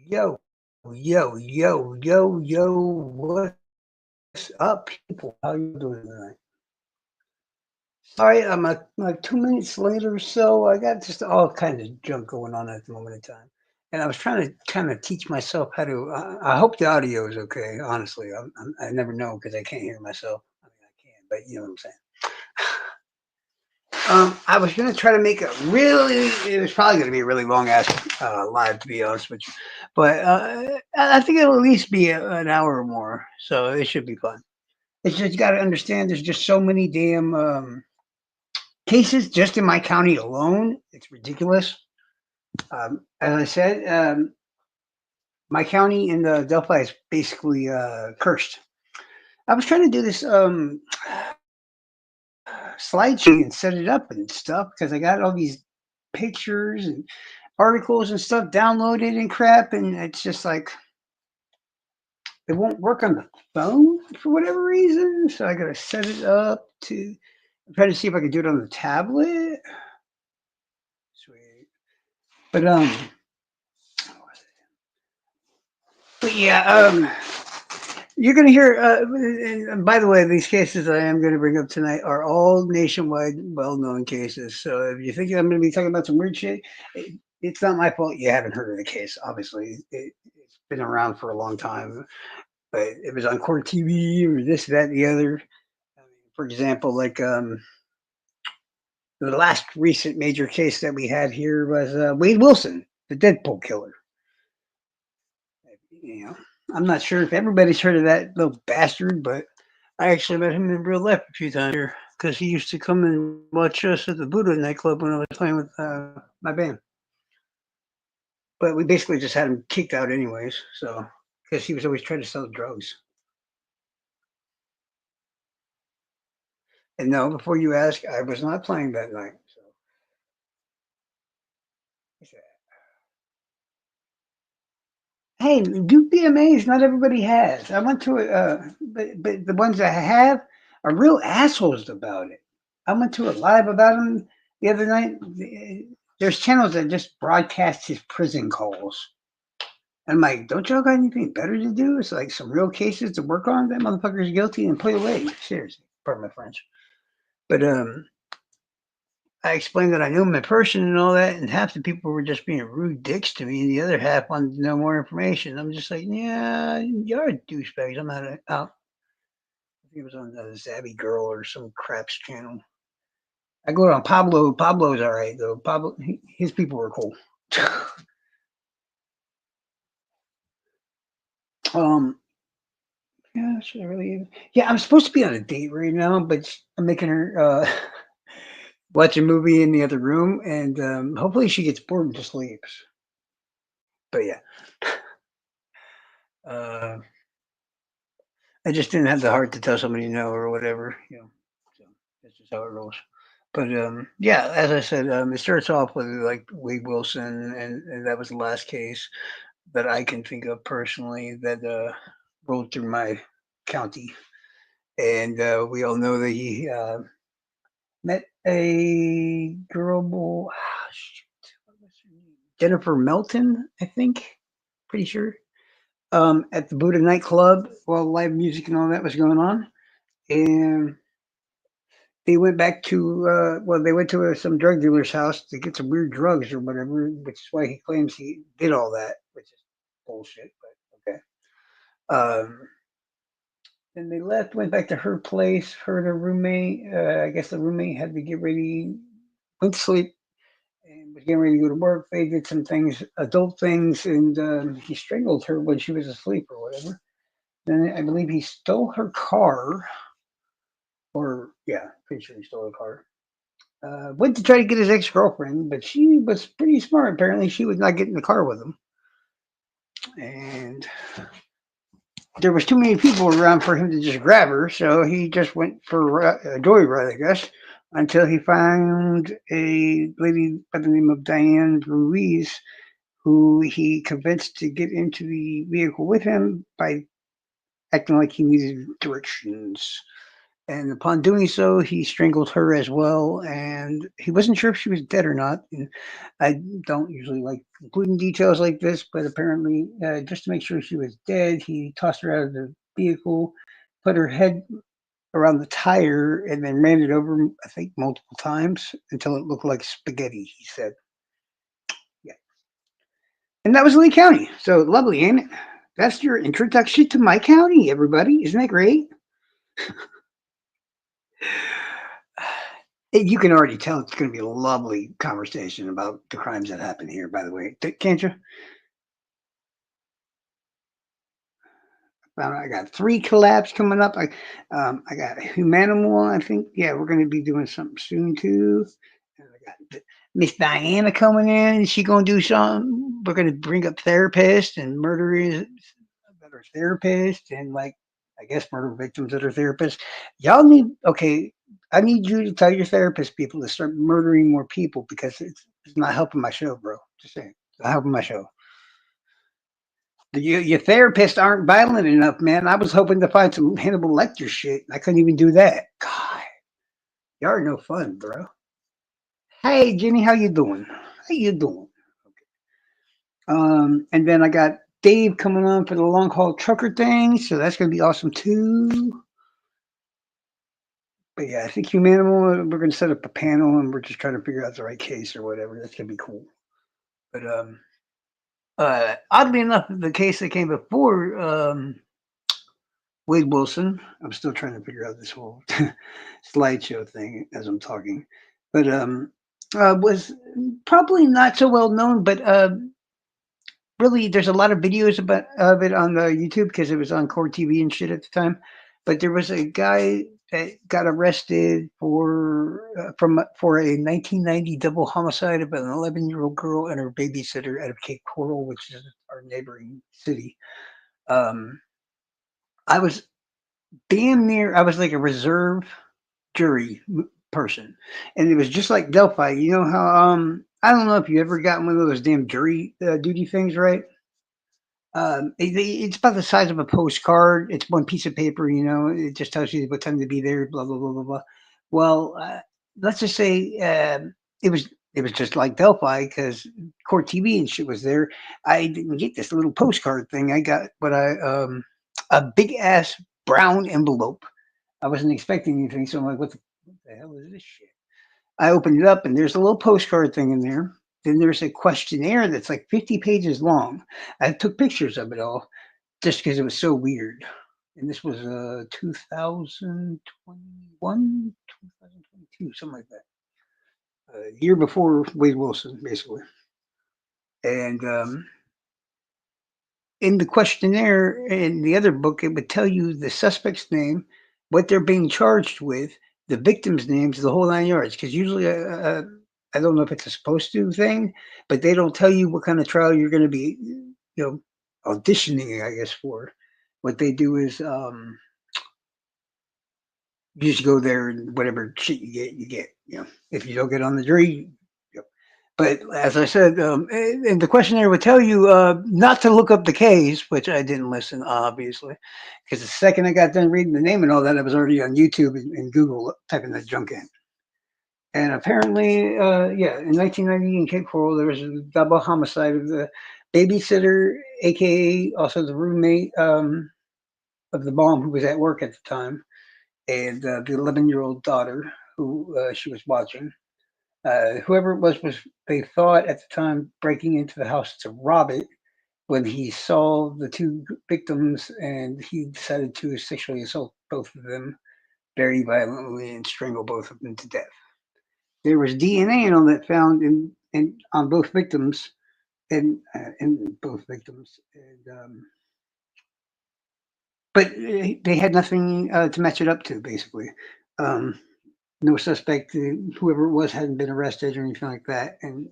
Yo, what's up, people? How you doing tonight? Sorry, I'm like 2 minutes late or so. I got just all kinds of junk going on at the moment in time, and I was trying to kind of teach myself how to. I hope the audio is okay. Honestly, I never know because I can't hear myself. I mean, I can, but you know what I'm saying. I was gonna try to make a really. It was probably gonna be a really long ass live, to be honest with you. But I think it'll at least be an hour or more, so it should be fun. It's just you got to understand. There's just so many damn cases just in my county alone. It's ridiculous. As I said, my county in Delphi is basically cursed. I was trying to do this slideshow and set it up and stuff because I got all these pictures and articles and stuff downloaded and crap, and it's just like it won't work on the phone for whatever reason. So I gotta set it up to try to see if I can do it on the tablet. Sweet, but yeah, you're gonna hear. And by the way, these cases I am going to bring up tonight are all nationwide, well-known cases. So if you think I'm going to be talking about some weird shit, it's not my fault. You haven't heard of the case. Obviously, it's been around for a long time, but it was on court TV or this, that, the other. I mean, for example, like the last recent major case that we had here was Wade Wilson, the Deadpool killer. You know, I'm not sure if everybody's heard of that little bastard, but I actually met him in real life a few times here because he used to come and watch us at the Buddha nightclub when I was playing with my band. But we basically just had him kicked out anyways, so because he was always trying to sell drugs. And no, before you ask, I was not playing that night. So hey, do be amazed. Not everybody has. I went to it, but the ones that have are real assholes about it. I went to a live about him the other night. There's channels that just broadcast his prison calls. I'm like, don't y'all got anything better to do? It's like some real cases to work on. That motherfucker's guilty and put away. Seriously, pardon my French. But I explained that I knew him in person and all that, and half the people were just being rude dicks to me, and the other half wanted to know more information. I'm just like, yeah, you're douchebags. I'm not out. I think it was on Zabby Girl or some craps channel. I go on Pablo. Pablo's all right though. Pablo, his people were cool. um, yeah, should I really? Yeah, I'm supposed to be on a date right now, but I'm making her watch a movie in the other room, and hopefully she gets bored and just sleeps. But yeah. Uh, I just didn't have the heart to tell somebody no or whatever, you know. So that's just how it rolls. But yeah, as I said, it starts off with like Wade Wilson, and that was the last case that I can think of personally that rolled through my county. And we all know that he met a girl, Jennifer Melton, I think, pretty sure, at the Buddha nightclub while live music and all that was going on. And they went back to well, they went to some drug dealer's house to get some weird drugs or whatever, which is why he claims he did all that, which is bullshit. But okay. Then they left, went back to her place. Her and her roommate. I guess the roommate had to get ready, went to sleep, and was getting ready to go to work. They did some things, adult things, and he strangled her when she was asleep or whatever. Then I believe he stole her car, or yeah, pretty sure he stole her car. Went to try to get his ex girlfriend, but she was pretty smart. Apparently, she would not get in the car with him, and there was too many people around for him to just grab her. So he just went for a joyride, I guess, until he found a lady by the name of Diane Ruiz, who he convinced to get into the vehicle with him by acting like he needed directions. And upon doing so, he strangled her as well. And he wasn't sure if she was dead or not. And I don't usually like including details like this, but apparently, just to make sure she was dead, he tossed her out of the vehicle, put her head around the tire, and then ran it over, I think, multiple times until it looked like spaghetti, he said. Yeah. And that was Lee County. So lovely, ain't it? That's your introduction to my county, everybody. Isn't that great? You can already tell it's going to be a lovely conversation about the crimes that happen here, by the way. Can't you? I got 3 collabs coming up. I got Humanimal. I think, yeah, we're going to be doing something soon too. And I got Miss Diana coming in. She going to do something. We're going to bring up therapists and murderers that are therapists and like, I guess murder victims that are therapists. Y'all need, okay, I need you to tell your therapist people to start murdering more people because it's not helping my show, bro. Just saying. It's not helping my show. Your therapists aren't violent enough, man. I was hoping to find some Hannibal Lecter shit. I couldn't even do that. God, y'all are no fun, bro. Hey, Jenny, how you doing? How you doing? And then I got Dave coming on for the long haul trucker thing, so that's gonna be awesome too. But yeah, I think Humanimal, we're gonna set up a panel and we're just trying to figure out the right case or whatever. That's gonna be cool. But oddly enough, the case that came before Wade Wilson. I'm still trying to figure out this whole slideshow thing as I'm talking, but was probably not so well known. But really, there's a lot of videos about of it on the YouTube because it was on Core TV and shit at the time. But there was a guy that got arrested for a 1990 double homicide of an 11-year-old girl and her babysitter out of Cape Coral, which is our neighboring city. Um, I was damn near. I was like a reserve jury person, and it was just like Delphi. You know how I don't know if you ever gotten one of those damn jury duty things, right? It's about the size of a postcard. It's one piece of paper, you know. It just tells you what time to be there. Blah blah blah blah blah. Well, let's just say it was it was just like Delphi because Court TV and shit was there. I didn't get this little postcard thing. I got what I a big ass brown envelope. I wasn't expecting anything, so I'm like, what the hell is this shit? I opened it up and there's a little postcard thing in there. Then there's a questionnaire that's like 50 pages long. I took pictures of it all just because it was so weird. And this was 2021, 2022, something like that. Year before Wade Wilson, basically. And in the questionnaire in the other book, it would tell you the suspect's name, what they're being charged with, the victim's names, the whole 9 yards. Because usually, I don't know if it's a supposed to thing, but they don't tell you what kind of trial you're going to be, auditioning, I guess, for. What they do is you just go there and whatever shit you get, you get. If you don't get on the jury, but as I said, and the questionnaire would tell you not to look up the case, which I didn't listen, obviously, because the second I got done reading the name and all that, I was already on YouTube and Google typing the junk in. And apparently, yeah, in 1990 in Cape Coral, there was a double homicide of the babysitter, aka also the roommate of the mom who was at work at the time, and the 11-year-old daughter who she was watching. Whoever it was they thought at the time breaking into the house to rob it when he saw the two victims and he decided to sexually assault both of them very violently and strangle both of them to death. There was DNA and all that found in on both victims and both victims, and, but they had nothing to match it up to basically. Um, no suspect, whoever it was, hadn't been arrested or anything like that, and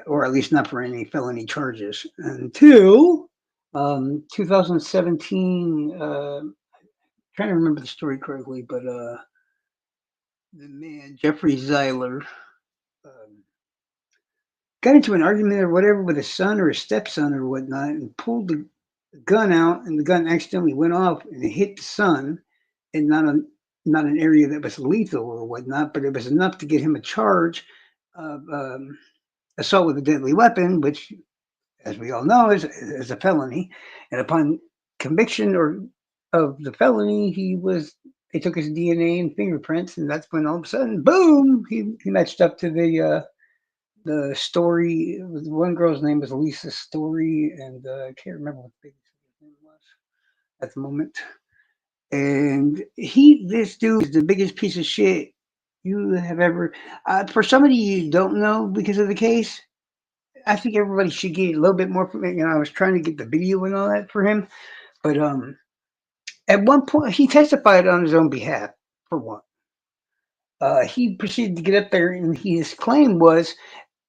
or at least not for any felony charges until 2017. Trying to remember the story correctly, but the man Jeffrey Zeiler um, got into an argument or whatever with his son or his stepson or whatnot, and pulled the gun out, and the gun accidentally went off and it hit the son, and not an area that was lethal or whatnot, but it was enough to get him a charge of assault with a deadly weapon, which, as we all know, is a felony. And upon conviction or of the felony, they took his DNA and fingerprints, and that's when all of a sudden, boom, he matched up to the story. One girl's name was Lisa Story, and I can't remember what the baby's name was at the moment. And this dude is the biggest piece of shit you have ever. For somebody you don't know because of the case, I think everybody should get a little bit more from it. I was trying to get the video and all that for him, but at one point he testified on his own behalf. For one, he proceeded to get up there, and his claim was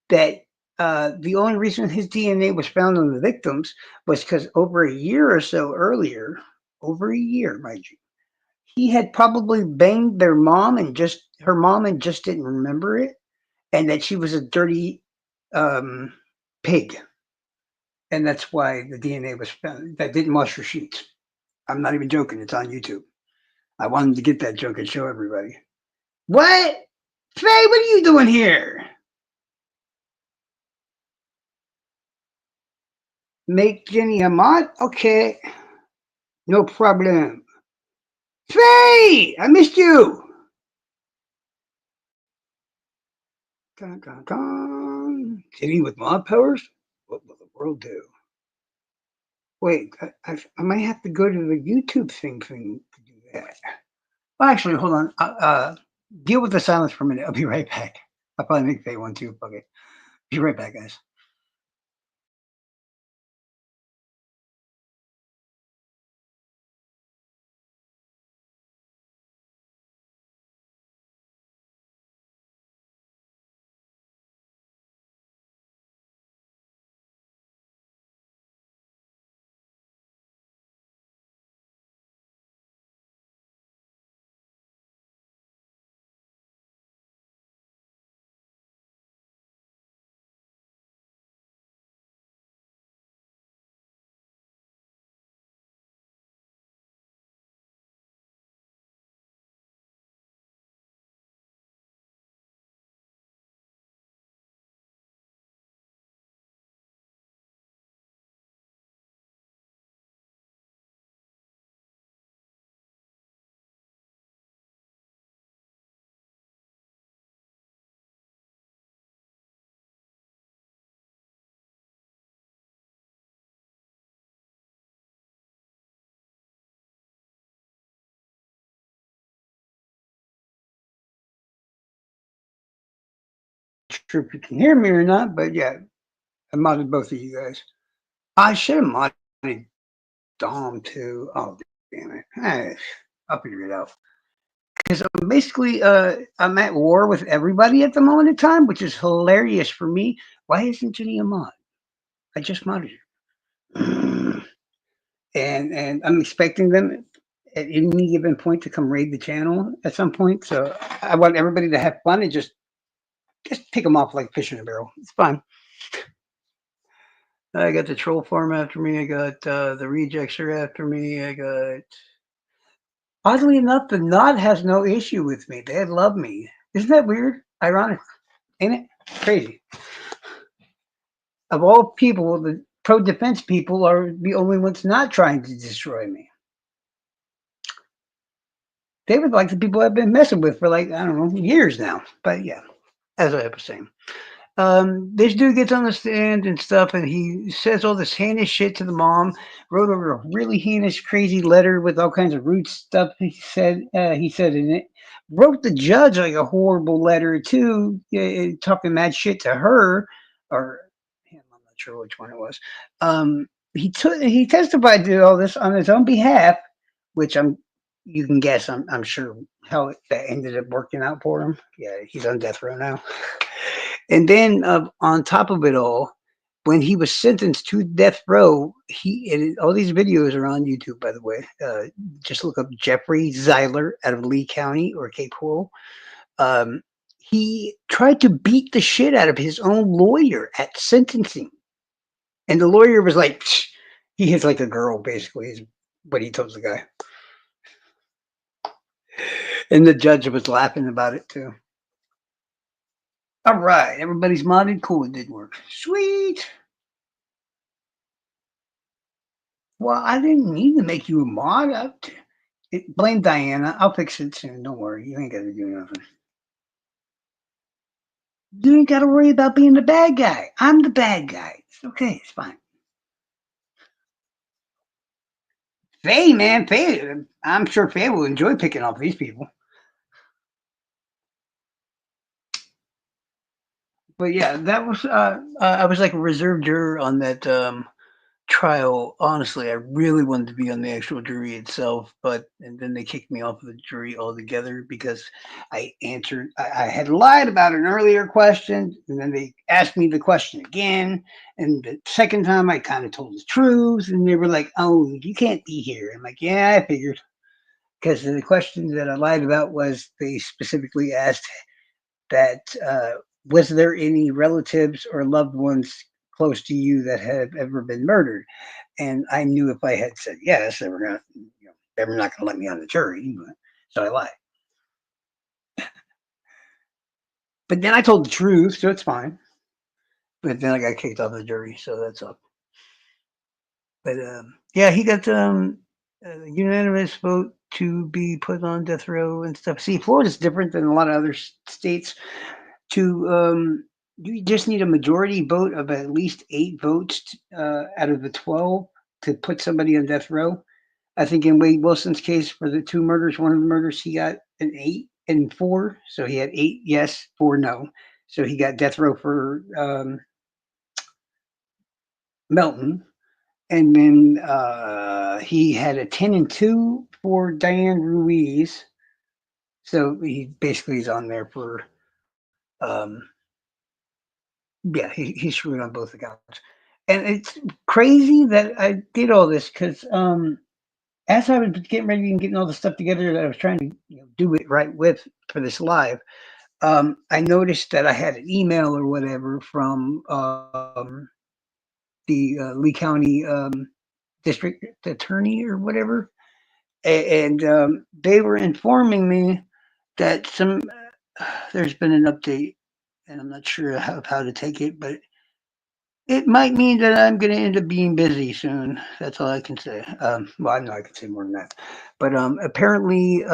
that the only reason his DNA was found on the victims was because over a year or so earlier, over a year, mind you, he had probably banged her mom and just didn't remember it, and that she was a dirty um, pig, and that's why the DNA was found. That didn't wash her sheets. I'm not even joking. It's on YouTube. I wanted to get that joke and show everybody. What? Faye, what are you doing here? Make Jenny a mod? Okay. No problem. Faye, I missed you. Dun, dun, dun. Jenny with mod powers? What will the world do? Wait, I might have to go to the YouTube thing to do that. Well, actually, hold on. Deal with the silence for a minute. I'll be right back. I'll probably make Faye one too. Okay. Be right back, guys. Not sure if you can hear me or not, but yeah, I modded both of you guys. I should have modded Dom too. Oh, damn it. I'll figure it out. Because basically, I'm at war with everybody at the moment in time, which is hilarious for me. Why isn't Jenny a mod? I just modded her. And I'm expecting them at any given point to come raid the channel at some point. So I want everybody to have fun and just pick them off like fish in a barrel. It's fine. I got the troll farm after me. I got the rejects are after me. I got. Oddly enough, the Nod has no issue with me. They love me. Isn't that weird? Ironic, ain't it? Crazy. Of all people, the pro defense people are the only ones not trying to destroy me. They were like the people I've been messing with for like, I don't know, years now. But yeah, as I was saying. This dude gets on the stand and stuff, and he says all this heinous shit to the mom. Wrote over a really heinous, crazy letter with all kinds of rude stuff he said in it. Wrote the judge like a horrible letter too, talking mad shit to her, or I'm not sure which one it was. He testified to all this on his own behalf, which you can guess I'm sure how that ended up working out for him. Yeah, he's on death row now. And then on top of it all, when he was sentenced to death row, all these videos are on YouTube, by the way. Just look up Jeffrey Zeiler out of Lee County or Cape Coral. He tried to beat the shit out of his own lawyer at sentencing. And the lawyer was like, he hits like a girl, basically, is what he told the guy. And the judge was laughing about it too. All right, everybody's modded. Cool, it did work. Sweet. Well, I didn't need to make you a mod. Blame Diana. I'll fix it soon. Don't worry. You ain't got to do nothing. You ain't got to worry about being the bad guy. I'm the bad guy. It's okay. It's fine. Faye, man, Faye. I'm sure Faye will enjoy picking off these people. But yeah, that was. I was like a reserve juror on that trial. Honestly, I really wanted to be on the actual jury itself, but and then they kicked me off of the jury altogether because I had lied about an earlier question, and then they asked me the question again, and the second time I kind of told the truth, and they were like, "Oh, you can't be here." I'm like, "Yeah, I figured." Because the question that I lied about was they specifically asked that was there any relatives or loved ones close to you that have ever been murdered? And I knew if I had said yes, they were not going to let me on the jury. So I lied. But then I told the truth, so it's fine. But then I got kicked off the jury, so that's up. But yeah, he got a unanimous vote to be put on death row and stuff. See, Florida's different than a lot of other states. To You just need a majority vote of at least 8 votes out of the 12 to put somebody on death row. I think in Wade Wilson's case for the two murders, one of the murders, he got an 8 and 4. So he had 8 yes, 4 no. So he got death row for Melton. And then he had a 10 and 2 for Diane Ruiz. So he basically is on there for, yeah, he's screwed on both accounts. And it's crazy that I did all this because as I was getting ready and getting all the stuff together that I was trying to do it right with for this live, I noticed that I had an email or whatever from the Lee County district attorney or whatever, and they were informing me that there's been an update, and I'm not sure how to take it, but it might mean that I'm going to end up being busy soon. That's all I can say. Well, I know I can say more than that, but apparently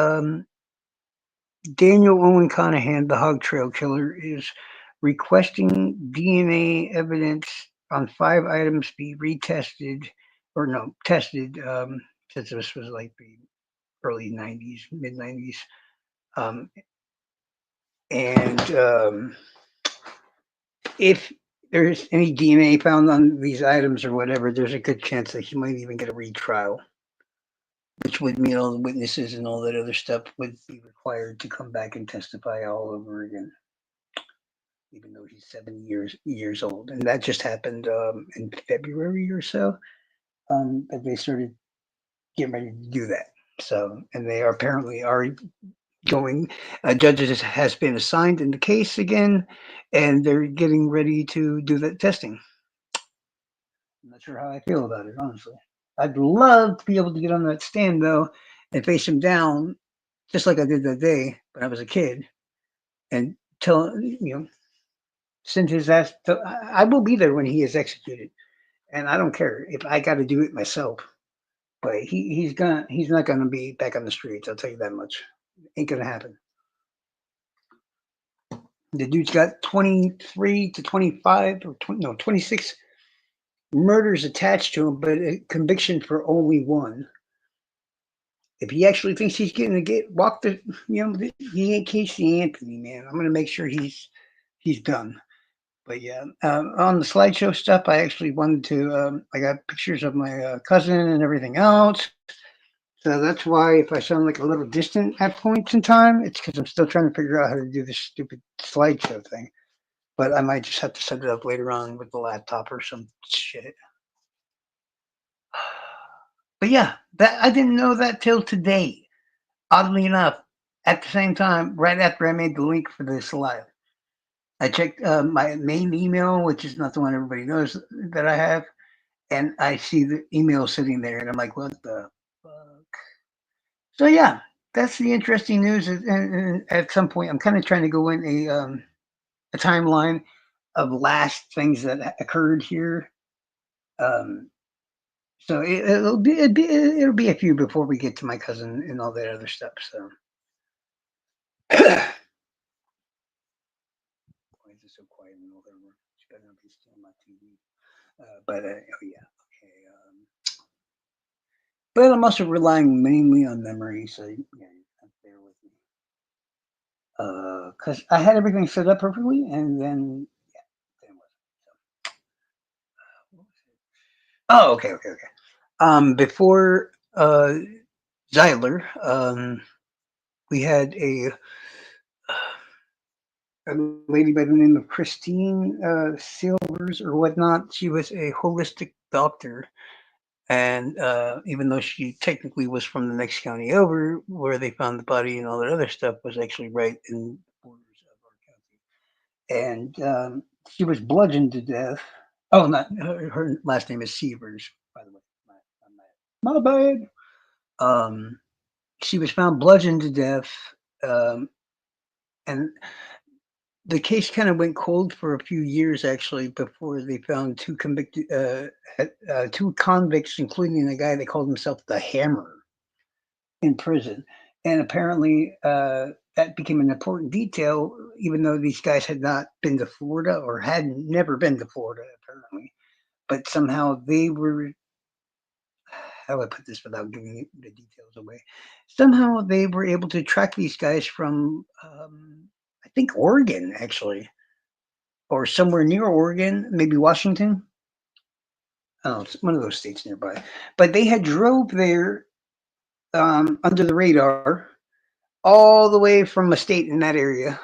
Daniel Owen Conahan, the Hog Trail Killer, is requesting DNA evidence on 5 items be retested, or no, tested, since this was like the early 90s, mid 90s. Um, and if there's any DNA found on these items or whatever, there's a good chance that he might even get a retrial, which would mean all the witnesses and all that other stuff would be required to come back and testify all over again, even though he's 70 years old. And that just happened in February or so. That they started getting ready to do that. So, and they are apparently already going. Judges has been assigned in the case again, and they're getting ready to do that testing. I'm not sure how I feel about it, honestly. I'd love to be able to get on that stand though and face him down, just like I did that day when I was a kid, and tell send his ass. I will be there when he is executed, and I don't care if I got to do it myself. But he's not gonna be back on the streets. I'll tell you that much. Ain't gonna happen. The dude's got 23 to 25 or 20, no 26 murders attached to him, but a conviction for only one. If he actually thinks he's going to get walk the, he ain't Casey Anthony, man. I'm gonna make sure he's done. But yeah, on the slideshow stuff, I actually wanted to. I got pictures of my cousin and everything else. So that's why if I sound like a little distant at points in time, it's because I'm still trying to figure out how to do this stupid slideshow thing. But I might just have to set it up later on with the laptop or some shit. But yeah, that I didn't know that till today. Oddly enough, at the same time, right after I made the link for this live, I checked my main email, which is not the one everybody knows that I have, and I see the email sitting there, and I'm like, what the fuck? So yeah, that's the interesting news. And at some point, I'm kind of trying to go in a timeline of last things that occurred here. Um, so it'll be a few before we get to my cousin and all that other stuff. So why is it so quiet in the middle of her work? She better not be stealing my TV. Oh yeah, okay. But I'm also relying mainly on memory, so yeah, bear with me. Because I had everything set up perfectly, and then yeah, then what was it? Oh, okay. Before Zyler, we had a lady by the name of Christine Silvers or whatnot. She was a holistic doctor, and even though she technically was from the next county over, where they found the body and all that other stuff was actually right in the borders of our county. And she was bludgeoned to death. Oh, not her last name is Severs, by the way. My bad. Um, she was found bludgeoned to death, and the case kind of went cold for a few years actually before they found two convicts, including a guy that called himself the Hammer, in prison. And apparently, that became an important detail, even though these guys had not been to Florida or had never been to Florida, apparently. But somehow they were, how do I put this without giving the details away? Somehow they were able to track these guys from, I think, Oregon, actually, or somewhere near Oregon, maybe Washington. Oh, it's one of those states nearby. But they had drove there under the radar all the way from a state in that area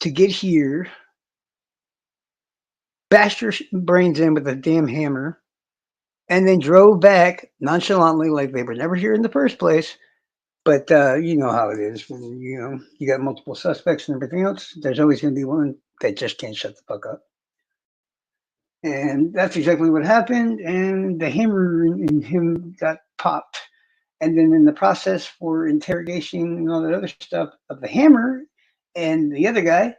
to get here, bashed your brains in with a damn hammer, and then drove back nonchalantly like they were never here in the first place. But you know how it is when you got multiple suspects and everything else. There's always going to be one that just can't shut the fuck up, and that's exactly what happened. And the hammer in him got popped, and then in the process for interrogation and all that other stuff of the hammer and the other guy,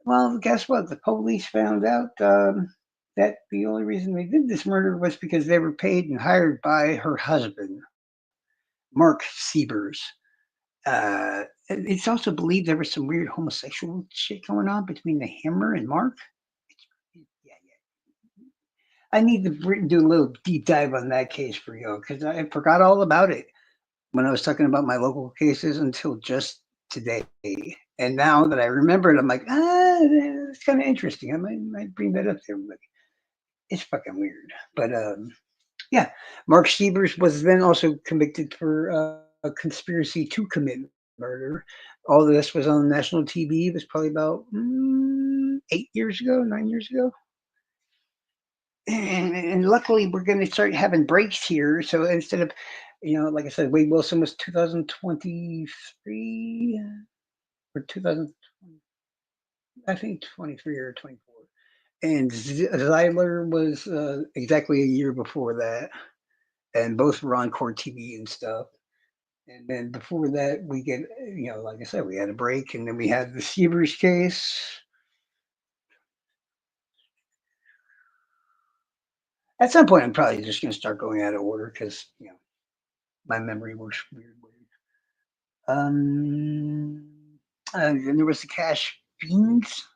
well, guess what? The police found out that the only reason they did this murder was because they were paid and hired by her husband, Mark Siebers. It's also believed there was some weird homosexual shit going on between the hammer and Mark. Yeah. I need to do a little deep dive on that case for you because I forgot all about it when I was talking about my local cases until just today. And now that I remember it, I'm like, it's kind of interesting. I might bring that up to everybody. It's fucking weird. But yeah, Mark Siebers was then also convicted for conspiracy to commit murder. All of this was on national TV. It was probably about 8 years ago, 9 years ago. And luckily, we're going to start having breaks here. So instead of, like I said, Wade Wilson was 2023 or 2000, I think 23 or 24. And Zeidler was exactly a year before that. And both were on Court TV and stuff. And then before that, we get, like I said, we had a break. And then we had the Siebers case. At some point, I'm probably just going to start going out of order because, my memory works weird ways. Um, and there was the Cash Fiends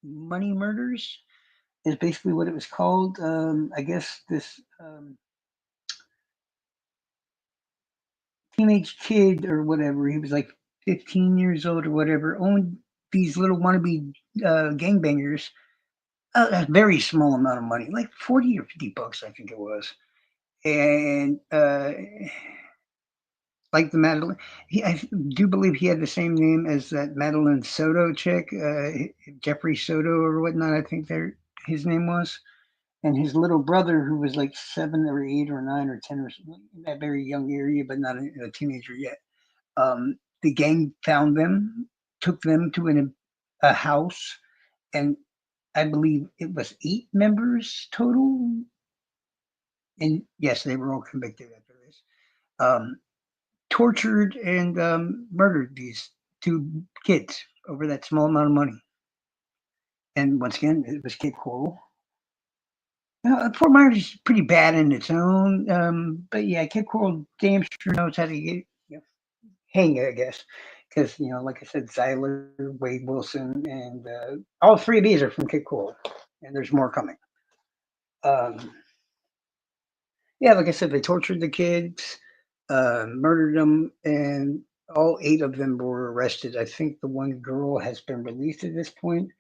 Money Murders is basically what it was called. I guess this teenage kid or whatever, he was like 15 years old or whatever, owned these little wannabe gangbangers. A very small amount of money, like 40 or $50, I think it was. And like the Madeline. I do believe he had the same name as that Madeline Soto chick, Jeffrey Soto or whatnot. I think his name was, and his little brother, who was like 7 or 8 or 9 or 10 or something, in that very young area, but not a teenager yet. The gang found them, took them to a house, and I believe it was 8 members total. And yes, they were all convicted after this. Um, tortured and murdered these two kids over that small amount of money. And once again, it was Cape Coral. Fort Myers is pretty bad in its own, but yeah, Cape Coral damn sure knows how to get hang, I guess, because like I said, Zyler, Wade Wilson, and all three of these are from Cape Coral, and there's more coming. Um, yeah, like I said, they tortured the kids, murdered them, and all eight of them were arrested. I think the one girl has been released at this point,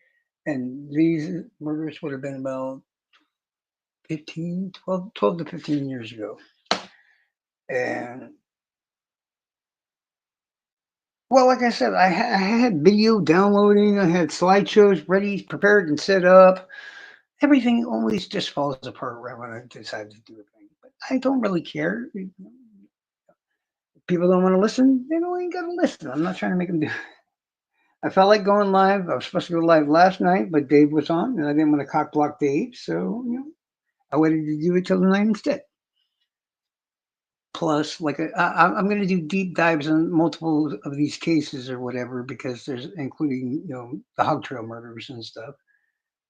and these murders would have been about 12 to 15 years ago. And well, like I said, I had video downloading, I had slideshows ready, prepared, and set up. Everything always just falls apart right when I decide to do a thing. But I don't really care. People don't want to listen, they don't ain't got to listen. I'm not trying to make them do. I felt like going live. I was supposed to go live last night, but Dave was on, and I didn't want to cock block Dave, so I waited to do it till the night instead. Plus, like I'm going to do deep dives on multiple of these cases or whatever because there's including the Hog Trail murders and stuff,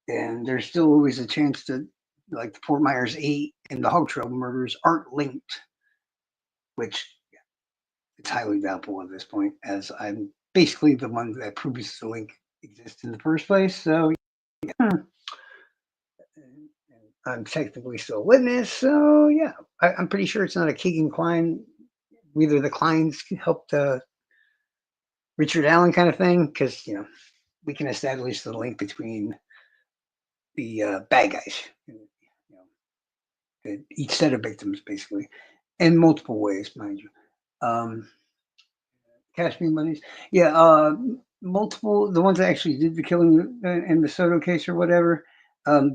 and there's still always a chance that like the Fort Myers 8 and the Hog Trail murders aren't linked, which it's highly doubtful at this point, as I'm basically the one that proves the link exists in the first place. So yeah. I'm technically still a witness, so yeah, I'm pretty sure it's not a Keegan Klein. Either the Kleins helped Richard Allen kind of thing, because we can establish the link between the bad guys, each set of victims, basically, in multiple ways, mind you. Cash me monies, yeah. Multiple, the ones that actually did the killing in the Soto case or whatever,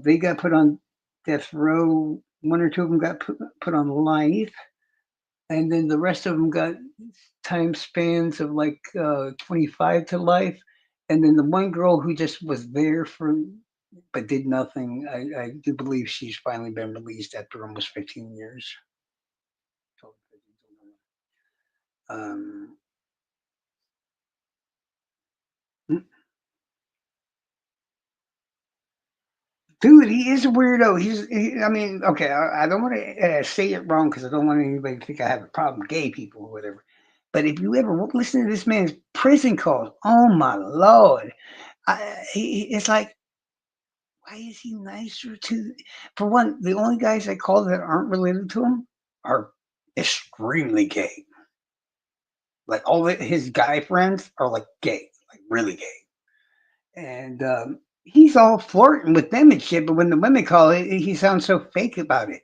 they got put on death row. One or two of them got put on life, and then the rest of them got time spans of like 25 to life. And then the one girl who just was there for but did nothing, I do believe she's finally been released after almost 15 years. Um, Dude, he is a weirdo. I mean, okay, I don't want to say it wrong because I don't want anybody to think I have a problem with gay people or whatever. But if you ever listen to this man's prison calls, oh my Lord, it's like, why is he nicer to? For one, the only guys I call that aren't related to him are extremely gay. Like all his guy friends are like gay, like really gay, and he's all flirting with them and shit. But when the women call it, he sounds so fake about it,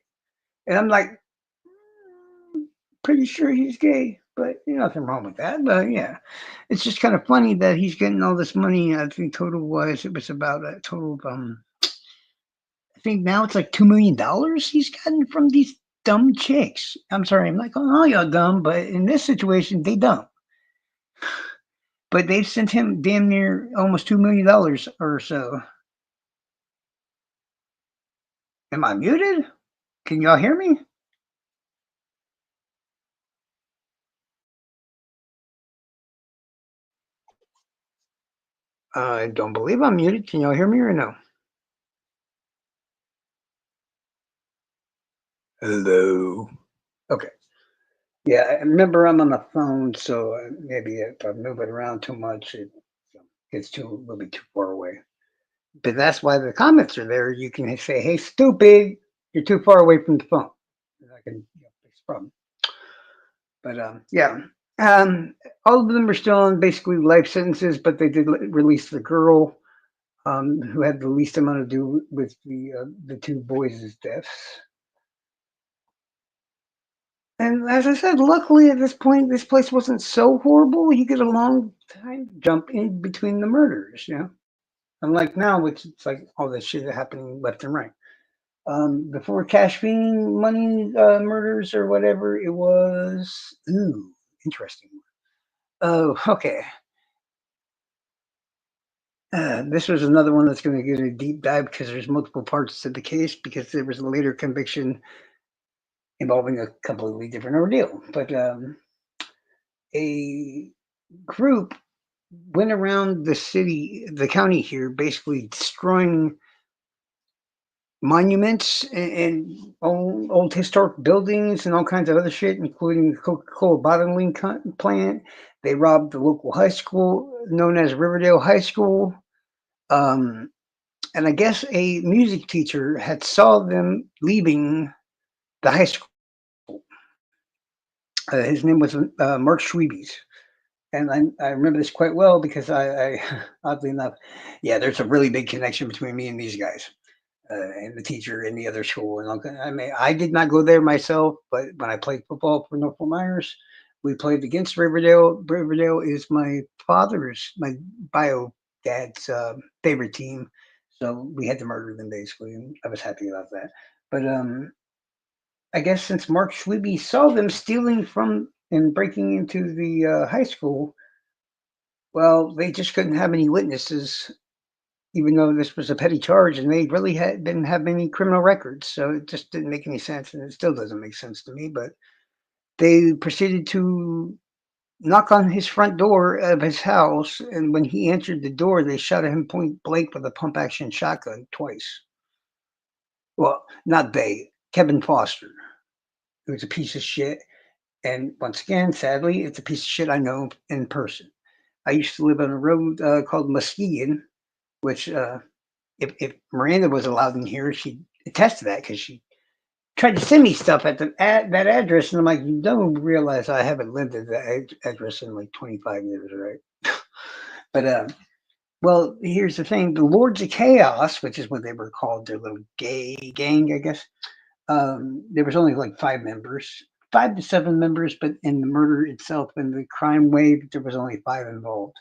and I'm like, pretty sure he's gay. But nothing wrong with that. But yeah, it's just kind of funny that he's getting all this money. I think total wise, it was about a total of I think now it's like $2 million he's gotten from these dumb chicks. I'm sorry, I'm like, oh, y'all dumb, but in this situation, they dumb. But they've sent him damn near almost $2 million or so. Am I muted? Can y'all hear me? I don't believe I'm muted. Can y'all hear me or no? Hello. Okay. Yeah, I remember I'm on the phone, so maybe if I move it around too much, it gets a little bit too far away. But that's why the comments are there. You can say, "Hey, stupid, you're too far away from the phone." I can fix the problem. But yeah, all of them are still on basically life sentences, but they did release the girl who had the least amount to do with the two boys' deaths. And as I said, luckily at this point, this place wasn't so horrible. You get a long time jump in between the murders, Unlike now, which it's like all this shit happening left and right. Before cash being money murders or whatever, it was interesting. Oh, okay. This was another one that's going to get a deep dive because there's multiple parts to the case because there was a later conviction involving a completely different ordeal. But a group went around the city, the county here, basically destroying monuments and old historic buildings and all kinds of other shit, including the Coca-Cola bottling plant. They robbed the local high school known as Riverdale High School. Um, and I guess a music teacher had saw them leaving the high school. His name was Mark Schwebees. And I remember this quite well because oddly enough, yeah, there's a really big connection between me and these guys. And the teacher in the other school. And I mean, I did not go there myself, but when I played football for Norfolk Myers, we played against Riverdale. Riverdale is my bio dad's favorite team, so we had to murder them basically, and I was happy about that. But I guess since Mark Schwiebe saw them stealing from and breaking into the high school, well, they just couldn't have any witnesses even though this was a petty charge and they really didn't have any criminal records. So it just didn't make any sense. And it still doesn't make sense to me. But they proceeded to knock on his front door of his house. And when he answered the door, they shot at him point blank with a pump action shotgun twice. Well, not they, Kevin Foster, who's a piece of shit. And once again, sadly, it's a piece of shit I know in person. I used to live on a road called Muskegon, which if Miranda was allowed in here, she'd attest to that because she tried to send me stuff at that address, and I'm like, you don't realize I haven't lived at that address in like 25 years, right? But well, here's the thing: the Lords of Chaos, which is what they were called, their little gay gang, I guess. There was only like 5 members, 5 to 7 members, but in the murder itself and the crime wave, there was only 5 involved.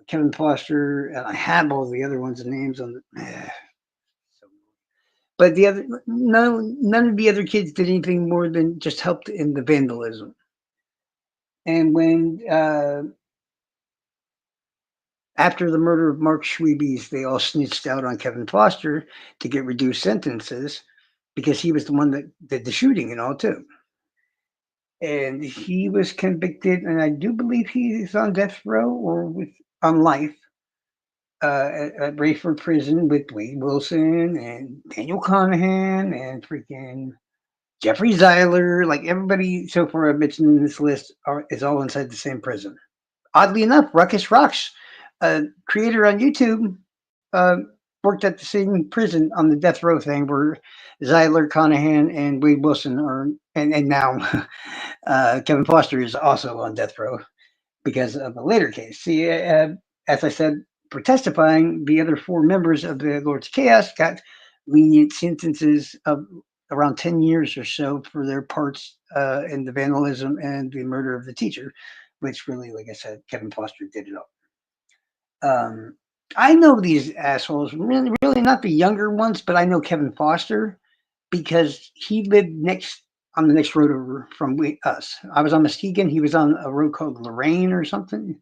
Kevin Foster, and I have all the other ones' names on the. But the other none of the other kids did anything more than just helped in the vandalism. And when after the murder of Mark Schwebees, they all snitched out on Kevin Foster to get reduced sentences because he was the one that did the shooting and all too. And he was convicted, and I do believe he is on death row or with on life at Rayford Prison with Wade Wilson and Daniel Conahan and freaking Jeffrey Zeiler, like everybody so far I've mentioned in this list is all inside the same prison. Oddly enough, Ruckus Rocks, a creator on YouTube, uh, worked at the same prison on the death row thing where Zeiler, Conahan, and Wade Wilson are, and now Kevin Foster is also on death row because of a later case. See, as I said, for testifying, the other 4 members of the Lord's Chaos got lenient sentences of around 10 years or so for their parts in the vandalism and the murder of the teacher, which really, like I said, Kevin Foster did it all. I know these assholes, really not the younger ones, but I know Kevin Foster because he lived next on the next road over from us. I was on Muskegon. He was on a road called Lorraine or something.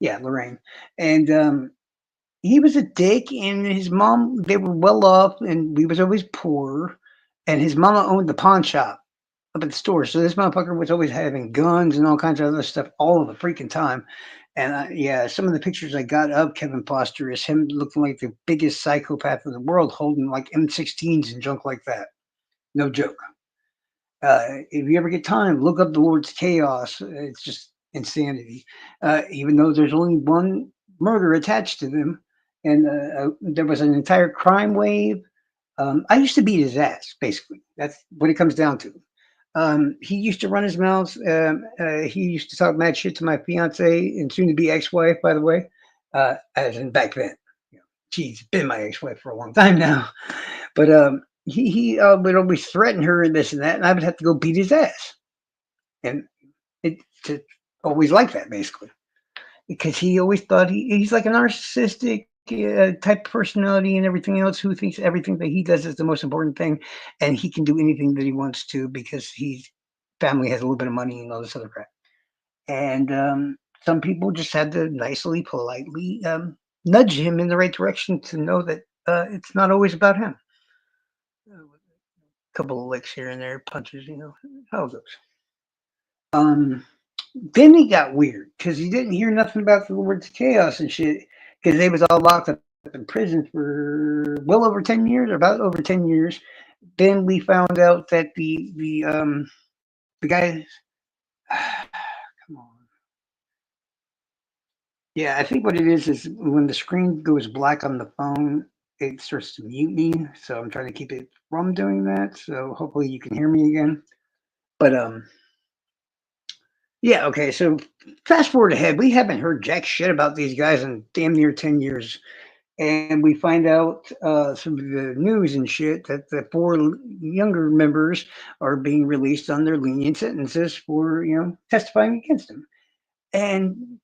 Yeah, Lorraine. And he was a dick, and his mom, they were well off, and we was always poor. And his mama owned the pawn shop up at the store. So this motherfucker was always having guns and all kinds of other stuff all of the freaking time. And yeah, some of the pictures I got of Kevin Foster is him looking like the biggest psychopath in the world, holding like M16s and junk like that. No joke. If you ever get time, look up the Lord's Chaos. It's just insanity. Even though there's only one murder attached to them, and there was an entire crime wave. I used to beat his ass. Basically, that's what it comes down to. He used to run his mouth. He used to talk mad shit to my fiance and soon to be ex-wife, by the way. As in back then. You know, she's been my ex-wife for a long time now. But he would always threaten her and this and that, and I would have to go beat his ass. And it's always like that, basically, because he always thought he's like a narcissistic type of personality and everything else who thinks everything that he does is the most important thing, and he can do anything that he wants to because he's family has a little bit of money and all this other crap. And some people just had to nicely, politely nudge him in the right direction to know that it's not always about him. Couple of licks here and there, punches, how it goes. Um, Then he got weird because he didn't hear nothing about the Lords of Chaos and shit because they was all locked up in prison for well over 10 years, or about over 10 years. Then we found out that the guy, come on, yeah, I think what it is when the screen goes black on the phone, it starts to mute me. So I'm trying to keep it from doing that. So hopefully you can hear me again. But yeah, okay. So fast forward ahead, we haven't heard jack shit about these guys in damn near 10 years, and we find out through the news and shit that the four younger members are being released on their lenient sentences for testifying against them, and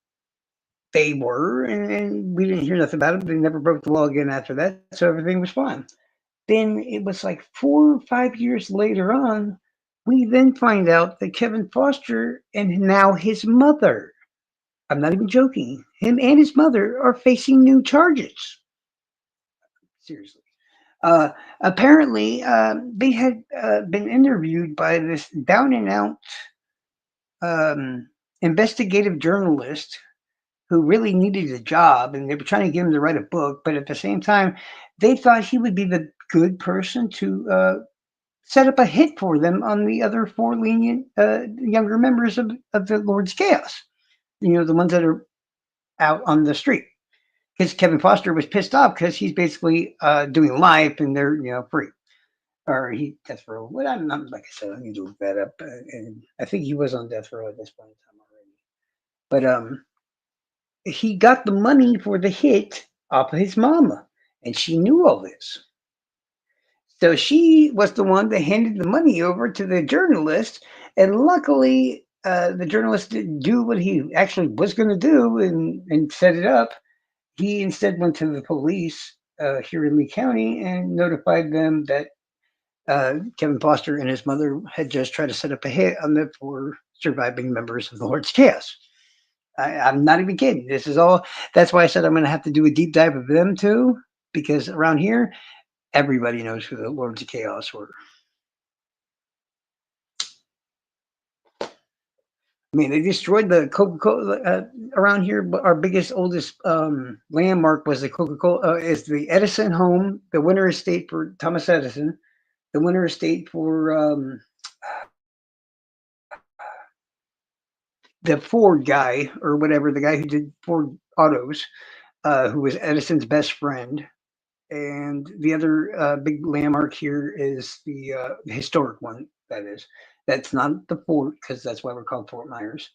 they were, and we didn't hear nothing about it. They never broke the law again after that, so everything was fine. Then it was like 4 or 5 years later on, we then find out that Kevin Foster and now his mother, I'm not even joking, him and his mother are facing new charges. Seriously. Uh, Apparently, they had been interviewed by this down and out um, investigative journalist who really needed a job, and they were trying to get him to write a book. But at the same time, they thought he would be the good person to set up a hit for them on the other four lenient younger members of the Lord's Chaos. The ones that are out on the street. Because Kevin Foster was pissed off because he's basically doing life and they're free. Or he death row. Well, I'm not, like I said, I need to look that up. And I think he was on death row at this point in time already. But he got the money for the hit off of his mama, and she knew all this. So she was the one that handed the money over to the journalist, and luckily, the journalist didn't do what he actually was going to do and set it up. He instead went to the police here in Lee County and notified them that Kevin Foster and his mother had just tried to set up a hit on the four surviving members of the Lord's Chaos. I'm not even kidding. This is all. That's why I said I'm going to have to do a deep dive of them too, because around here, everybody knows who the Lords of Chaos were. I mean, they destroyed the Coca-Cola around here. But our biggest, oldest landmark was the Coca-Cola. Is the Edison home, the Winter Estate for Thomas Edison, the Winter Estate for the Ford guy or whatever, the guy who did Ford autos, who was Edison's best friend. And the other big landmark here is the historic one. That is, that's not the fort because that's why we're called Fort Myers.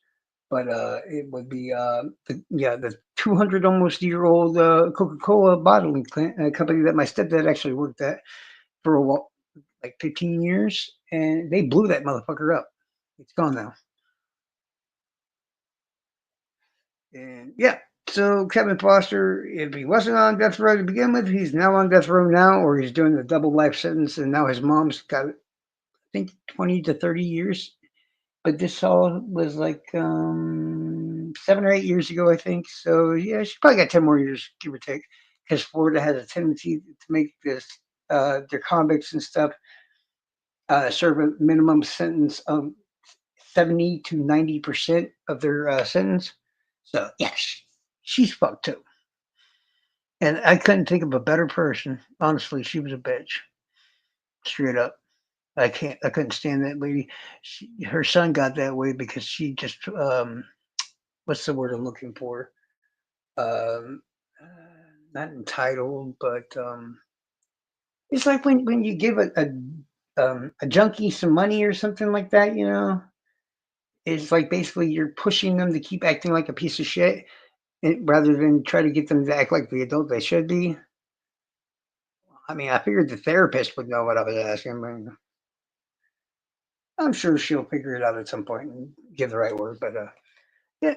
But it would be the 200 almost year old Coca-Cola bottling company that my stepdad actually worked at for a while, like 15 years, and they blew that motherfucker up. It's gone now. And yeah, so Kevin Foster, if he wasn't on death row to begin with, he's now on death row now, or he's doing a double life sentence, and now his mom's got, I think, 20 to 30 years. But this all was like 7 or 8 years ago, I think. So yeah, she probably got 10 more years, give or take, because Florida has a tendency to make this their convicts and stuff serve a minimum sentence of 70 to 90% of their sentence. So yes, she's fucked too. And I couldn't think of a better person. Honestly, she was a bitch. Straight up. I couldn't stand that lady. Her son got that way because she just what's the word I'm looking for? Um Not entitled, but it's like when you give a junkie some money or something like that. It's like basically you're pushing them to keep acting like a piece of shit rather than try to get them to act like the adult they should be. I mean, I figured the therapist would know what I was asking, but I'm sure she'll figure it out at some point and give the right word. But yeah,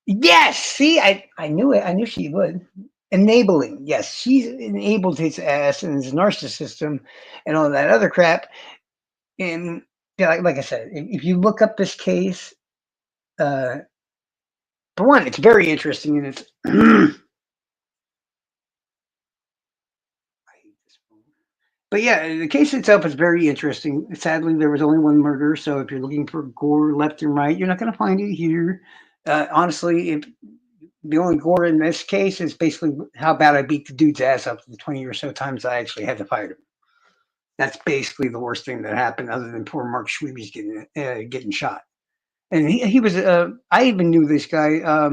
yes. See, I knew it. I knew she would. Enabling. Yes, she's enabled his ass and his narcissism and all that other crap. And yeah, like I said, if you look up this case, uh, for one, it's very interesting and it's. I hate this phone. But yeah, the case itself is very interesting. Sadly, there was only one murder, so if you're looking for gore left and right, you're not going to find it here. Honestly, if the only gore in this case is basically how bad I beat the dude's ass up the 20 or so times I actually had to fight him. That's basically the worst thing that happened, other than poor Mark Schwebe's getting shot. And he was I even knew this guy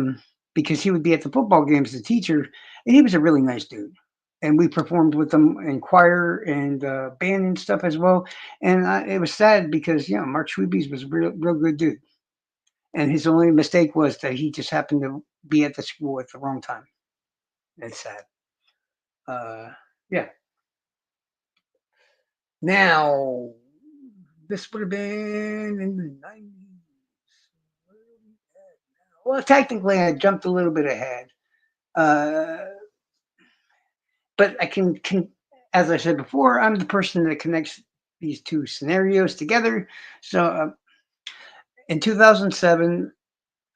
because he would be at the football games as a teacher, and he was a really nice dude. And we performed with them in choir and band and stuff as well. And it was sad because Mark Schwebe's was a real good dude, and his only mistake was that he just happened to be at the school at the wrong time. It's sad. Uh, yeah. Now, this would have been in the 90s. Well, technically, I jumped a little bit ahead. Uh, but as I said before, I'm the person that connects these two scenarios together. So in 2007,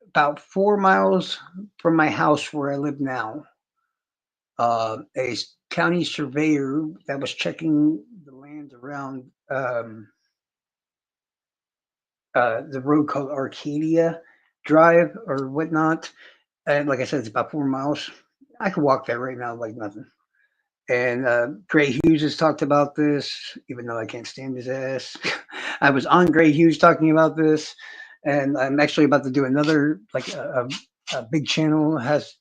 about 4 miles from my house where I live now, a county surveyor that was checking the land around the road called Arcadia Drive or whatnot. And like I said, it's about 4 miles. I could walk there right now like nothing. And Gray Hughes has talked about this, even though I can't stand his ass. I was on Gray Hughes talking about this, and I'm actually about to do another like a big channel has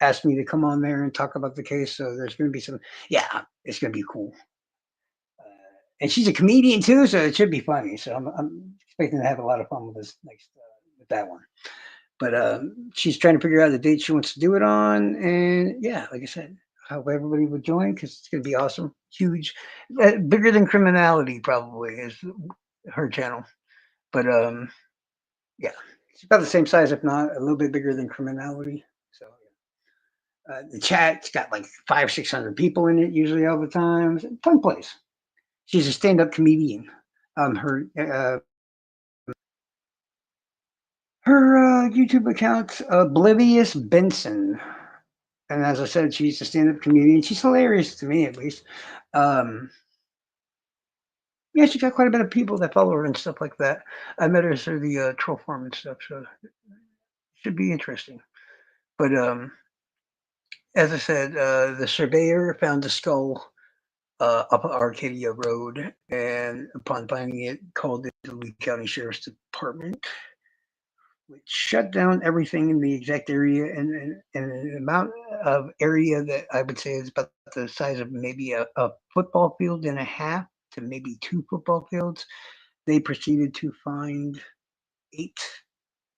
asked me to come on there and talk about the case. So there's going to be some, yeah, it's going to be cool. And she's a comedian too, so it should be funny. So I'm expecting to have a lot of fun with this next with that one. But she's trying to figure out the date she wants to do it on, and yeah, like I said, hope everybody would join because it's going to be awesome, huge, bigger than criminality probably is her channel. But yeah, it's about the same size, if not a little bit bigger than criminality. So the chat's got like 500-600 people in it usually all the time. It's a fun place. She's a stand-up comedian. Her YouTube account's Oblivious Benson. And as I said, she's a stand-up comedian. She's hilarious to me, at least. Um, yeah, she got quite a bit of people that follow her and stuff like that. I met her through the troll farm and stuff, so it should be interesting. But as I said, the surveyor found a skull up Arcadia Road, and upon finding it, called it the Lee County Sheriff's Department, which shut down everything in the exact area and an amount of area that I would say is about the size of maybe a football field and a half to maybe two football fields. They proceeded to find 8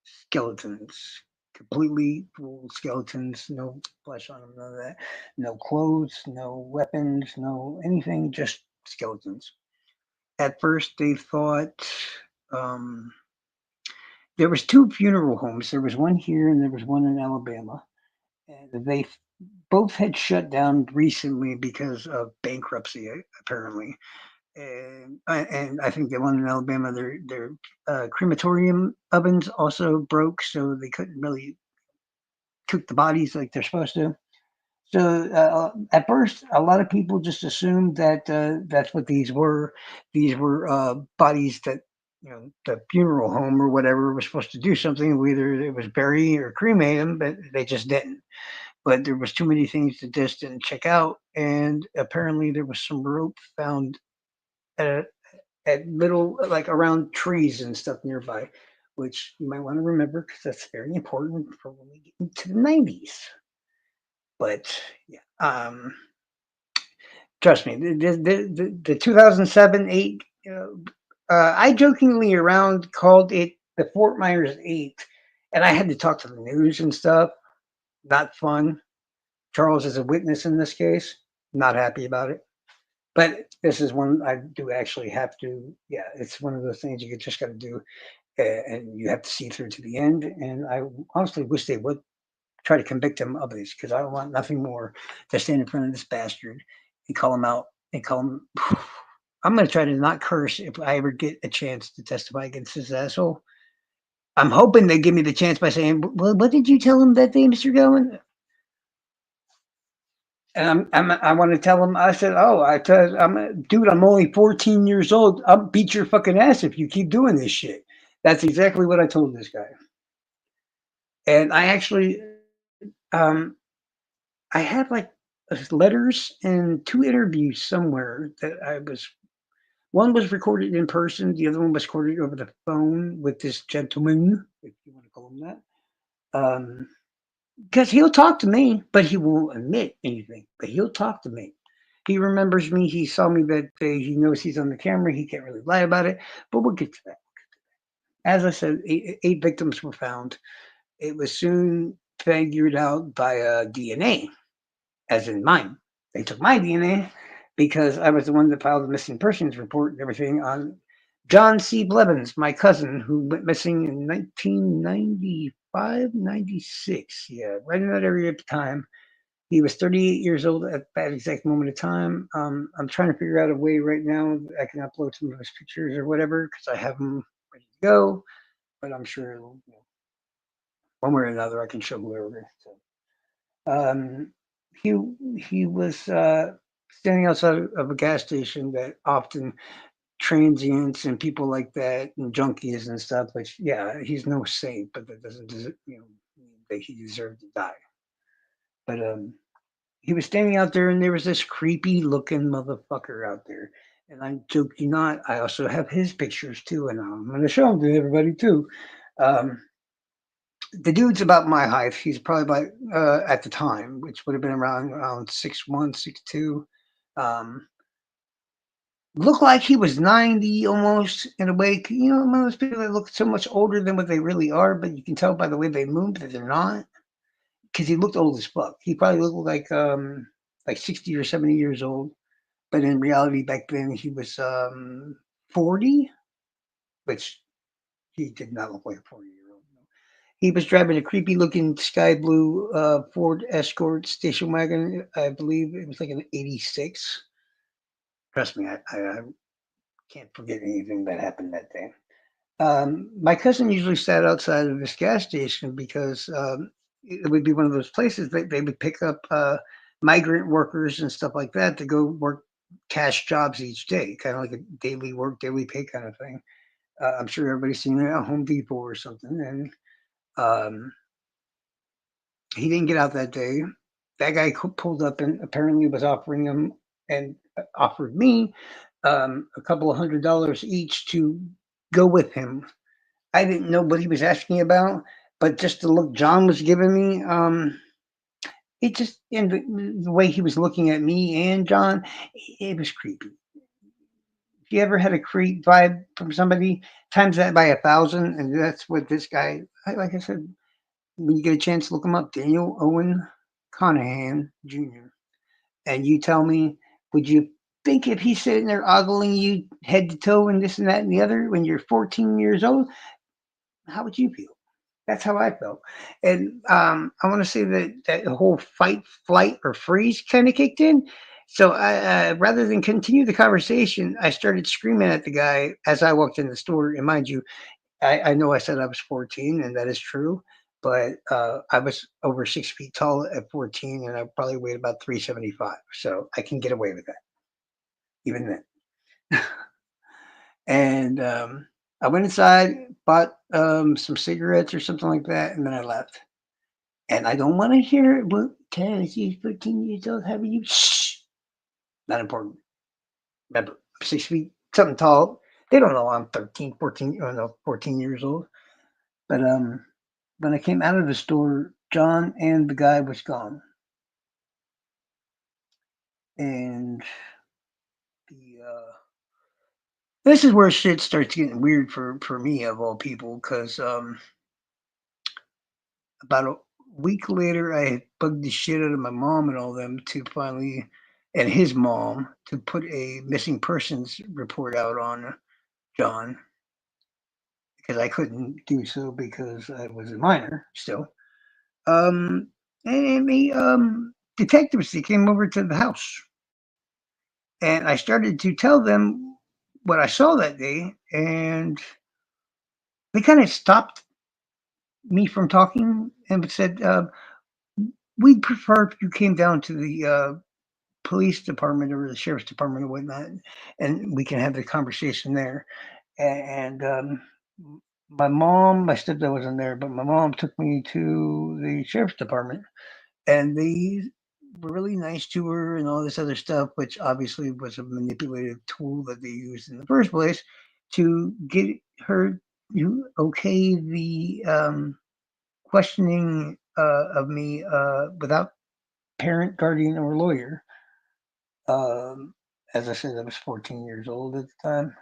skeletons, completely full skeletons, no flesh on them, none of that, no clothes, no weapons, no anything, just skeletons. At first, they thought um, there was two funeral homes. There was one here and there was one in Alabama, and they both had shut down recently because of bankruptcy, apparently. And I think the one in Alabama, their crematorium ovens also broke, so they couldn't really cook the bodies like they're supposed to. So at first, a lot of people just assumed that that's what these were. These were bodies that the funeral home or whatever was supposed to do something. Whether it was bury or cremate them, but they just didn't. But there was too many things that just didn't check out, and apparently there was some rope found at at little like around trees and stuff nearby, which you might want to remember because that's very important for when we get into the 90s. But yeah, trust me, the 2007 8. I jokingly around called it the Fort Myers 8, and I had to talk to the news and stuff. Not fun. Charles is a witness in this case. Not happy about it. But this is one I do actually have to. Yeah, it's one of those things you just got to do, and you have to see through to the end. And I honestly wish they would try to convict him of this because I want nothing more to stand in front of this bastard and call him out and call him. I'm going to try to not curse if I ever get a chance to testify against this asshole. I'm hoping they give me the chance by saying, "Well, what did you tell him that day, Mr. Gowan?" And I want to tell him. I said, "Oh, dude. I'm only 14 years old. I'll beat your fucking ass if you keep doing this shit." That's exactly what I told this guy. And I actually, I had like letters and two interviews somewhere that I was. One was recorded in person. The other one was recorded over the phone with this gentleman, if you want to call him that. Because he'll talk to me, but he won't admit anything. But he'll talk to me. He remembers me. He saw me that day. He knows he's on the camera. He can't really lie about it. But we'll get to that. As I said, eight victims were found. It was soon figured out via DNA, as in mine. They took my DNA because I was the one that filed the missing persons report and everything on John C. Blevins, my cousin, who went missing in 1995, 96. Yeah, right in that area at the time. He was 38 years old at that exact moment of time. I'm trying to figure out a way right now that I can upload some of his pictures or whatever because I have them ready to go. But I'm sure one way or another I can show whoever. So, um, he he was standing outside of a gas station that often transients and people like that and junkies and stuff. Which yeah, he's no saint, but that doesn't mean that he deserved to die. But he was standing out there, and there was this creepy looking motherfucker out there. And I joke you not, I also have his pictures too, and I'm going to show them to everybody too. Um, the dude's about my height. He's probably about at the time, which would have been around 6'1", 6'2". Um, looked like he was 90 almost in a way. You know, one of those people that look so much older than what they really are, but you can tell by the way they move that they're not. Because he looked old as fuck. He probably looked like 60 or 70 years old, but in reality back then he was 40, which he did not look like a 40-year-old. No. He was driving a creepy looking sky blue Ford Escort station wagon. I believe it was like an 86. Trust me, I can't forget anything that happened that day. My cousin usually sat outside of this gas station because it would be one of those places that they would pick up migrant workers and stuff like that to go work cash jobs each day, kind of like a daily work, daily pay kind of thing. I'm sure everybody's seen it at Home Depot or something. And um, he didn't get out that day. That guy pulled up and apparently was offering him and offered me a couple of $100 each to go with him. I didn't know what he was asking about, but just the look John was giving me, it just and the way he was looking at me and John, it was creepy. If you ever had a creep vibe from somebody, times that by 1,000, and that's what this guy. Like I said, when you get a chance, look him up, Daniel Owen Conahan Jr. And you tell me, would you think if he's sitting there ogling you head to toe and this and that and the other when you're 14 years old, how would you feel? That's how I felt. And I want to say that that whole fight, flight, or freeze kind of kicked in. So rather than continue the conversation, I started screaming at the guy as I walked in the store. And mind you, I know I said I was 14, and that is true. But I was over 6 feet tall at 14, and I probably weighed about 375. So I can get away with that, even then. And I went inside, bought some cigarettes or something like that, and then I left. And I don't want to hear it. Well, Taz, you 14 years old. How are you? Shh. Not important. Remember, I'm 6 feet, something tall. They don't know I'm 13, 14, or no, 14 years old. But when I came out of the store, John and the guy was gone. And the this is where shit starts getting weird for me of all people, because about a week later, I bugged the shit out of my mom and all them to finally, and his mom, to put a missing persons report out on John because I couldn't do so because I was a minor still. Um, and the detectives they came over to the house, and I started to tell them what I saw that day, and they kind of stopped me from talking and said, we'd prefer if you came down to the police department or the sheriff's department or whatnot, and we can have the conversation there. And my mom, my stepdad wasn't there, but my mom took me to the sheriff's department, and they were really nice to her and all this other stuff, which obviously was a manipulative tool that they used in the first place to get her you okay the questioning of me without parent, guardian, or lawyer. Um, as I said, I was 14 years old at the time.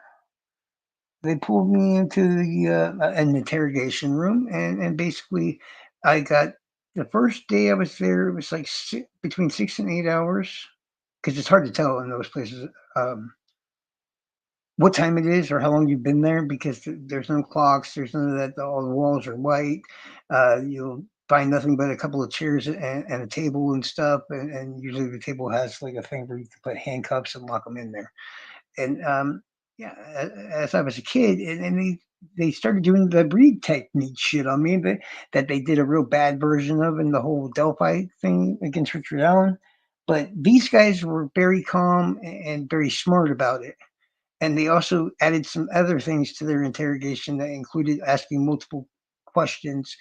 They pulled me into an interrogation room, and basically, I got the first day I was there. It was like between 6 and 8 hours, because it's hard to tell in those places um, what time it is or how long you've been there because there's no clocks, there's none of that. All the walls are white. You'll find nothing but a couple of chairs and a table and stuff, and usually the table has like a thing where you can put handcuffs and lock them in there. And yeah, as I was a kid, and they started doing the breed technique shit on me that they did a real bad version of in the whole Delphi thing against Richard Allen. But these guys were very calm and very smart about it. And they also added some other things to their interrogation that included asking multiple questions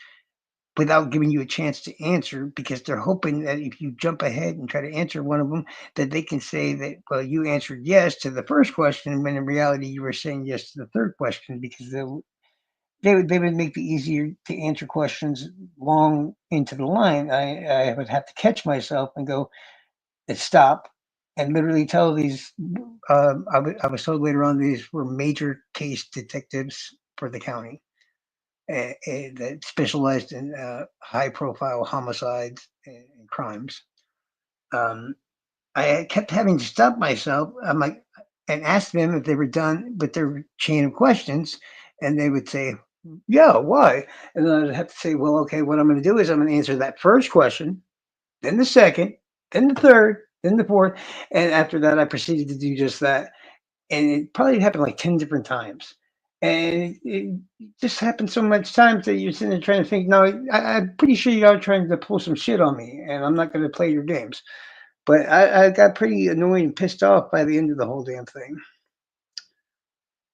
without giving you a chance to answer because they're hoping that if you jump ahead and try to answer one of them, that they can say that, well, you answered yes to the first question, when in reality you were saying yes to the third question because they would make it easier to answer questions long into the line. I would have to catch myself and go and stop and literally tell these. I was told later on these were major case detectives for the county that specialized in high profile homicides and crimes. Um, I kept having to stop myself. I'm like, and ask them if they were done with their chain of questions, and they would say, "Yeah, why?" And then I'd have to say, "Well, okay, what I'm going to do is I'm going to answer that first question, then the second, then the third, then the fourth, and after that, I proceeded to do just that." And it probably happened like 10 different times. And it just happened so much times that you're sitting there trying to think, no, I'm pretty sure you are trying to pull some shit on me, and I'm not going to play your games. But I got pretty annoyed and pissed off by the end of the whole damn thing.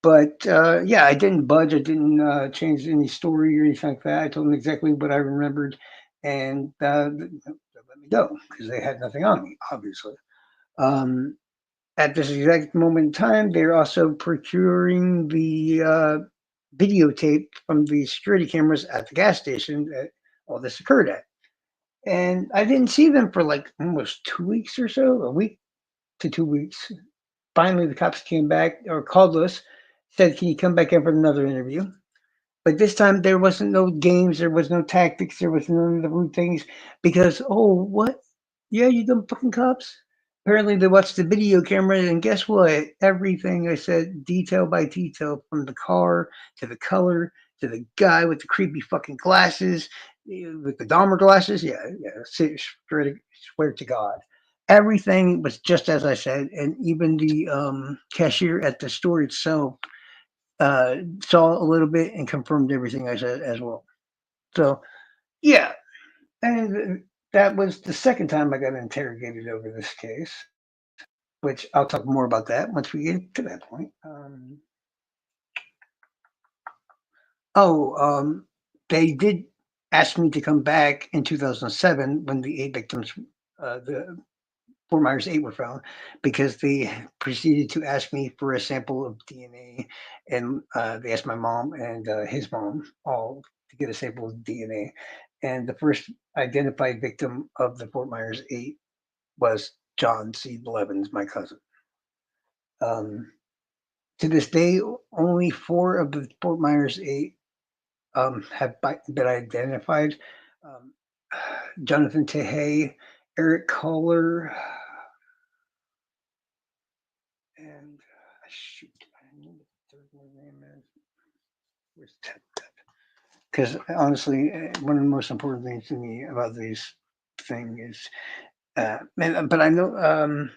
But yeah, I didn't budge. I didn't change any story or anything like that. I told them exactly what I remembered, and they let me go because they had nothing on me, obviously. Um, at this exact moment in time, they're also procuring the videotape from the security cameras at the gas station that all this occurred at. And I didn't see them for like almost 2 weeks or so, a week to 2 weeks. Finally, the cops came back or called us, said, "Can you come back in for another interview?" But this time there wasn't no games, there was no tactics, there was none of the rude things because, oh, what? Yeah, you dumb fucking cops. Apparently they watched the video camera and guess what? Everything I said, detail by detail, from the car to the color to the guy with the creepy fucking glasses, with the Dahmer glasses. Yeah, yeah. Swear to God. Everything was just as I said, and even the cashier at the store itself uh, saw a little bit and confirmed everything I said as well. So yeah, and that was the second time I got interrogated over this case, which I'll talk more about that once we get to that point. Oh, they did ask me to come back in 2007 when the 8 victims, the Fort Myers 8 were found, because they proceeded to ask me for a sample of DNA, and they asked my mom and his mom all to get a sample of DNA. And the first identified victim of the Fort Myers 8 was John C. Blevins, my cousin. Um, to this day, only four of the Fort Myers 8 have been identified. Um, Jonathan Tehei, Eric Kohler, and shoot, I know what the third one name is. Where's that? Because honestly, one of the most important things to me about these thing is, but I know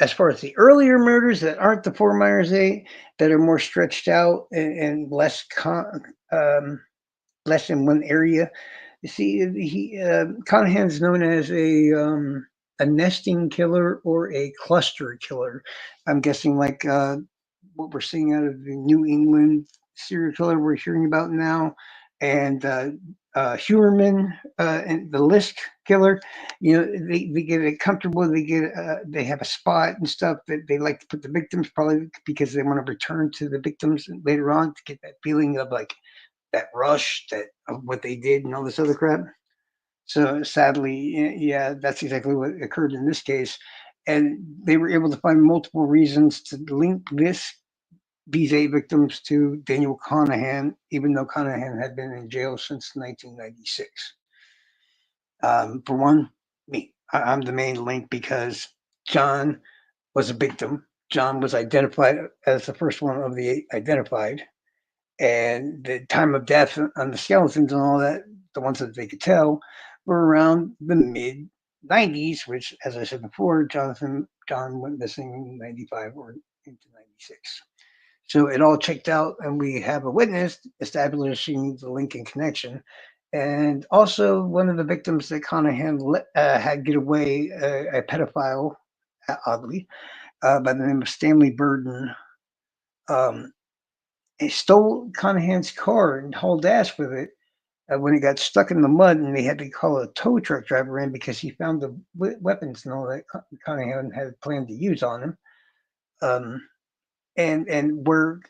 as far as the earlier murders that aren't the Fort Myers 8, that are more stretched out and less less in one area. You see, Conahan's known as a nesting killer or a cluster killer. I'm guessing like what we're seeing out of the New England serial killer we're hearing about now, and Huerman and the Lisk killer. You know, they get it comfortable. They have a spot and stuff that they like to put the victims, probably because they want to return to the victims later on to get that feeling of like that rush, that of what they did and all this other crap. So sadly, yeah, that's exactly what occurred in this case. And they were able to find multiple reasons to link these eight victims to Daniel Conahan, even though Conahan had been in jail since 1996. For one, me. I'm the main link because John was a victim. John was identified as the first one of the eight identified, and the time of death on the skeletons and all that, the ones that they could tell, were around the mid 90s, which, as I said before, John went missing in 95 or into 96. So it all checked out, and we have a witness establishing the link and connection. And also, one of the victims that Conahan had get away, a pedophile, oddly, by the name of Stanley Burden, um, he stole Conahan's car and hauled ass with it when it got stuck in the mud, and they had to call a tow truck driver in because he found the weapons and all that Conahan had planned to use on him. Um, and where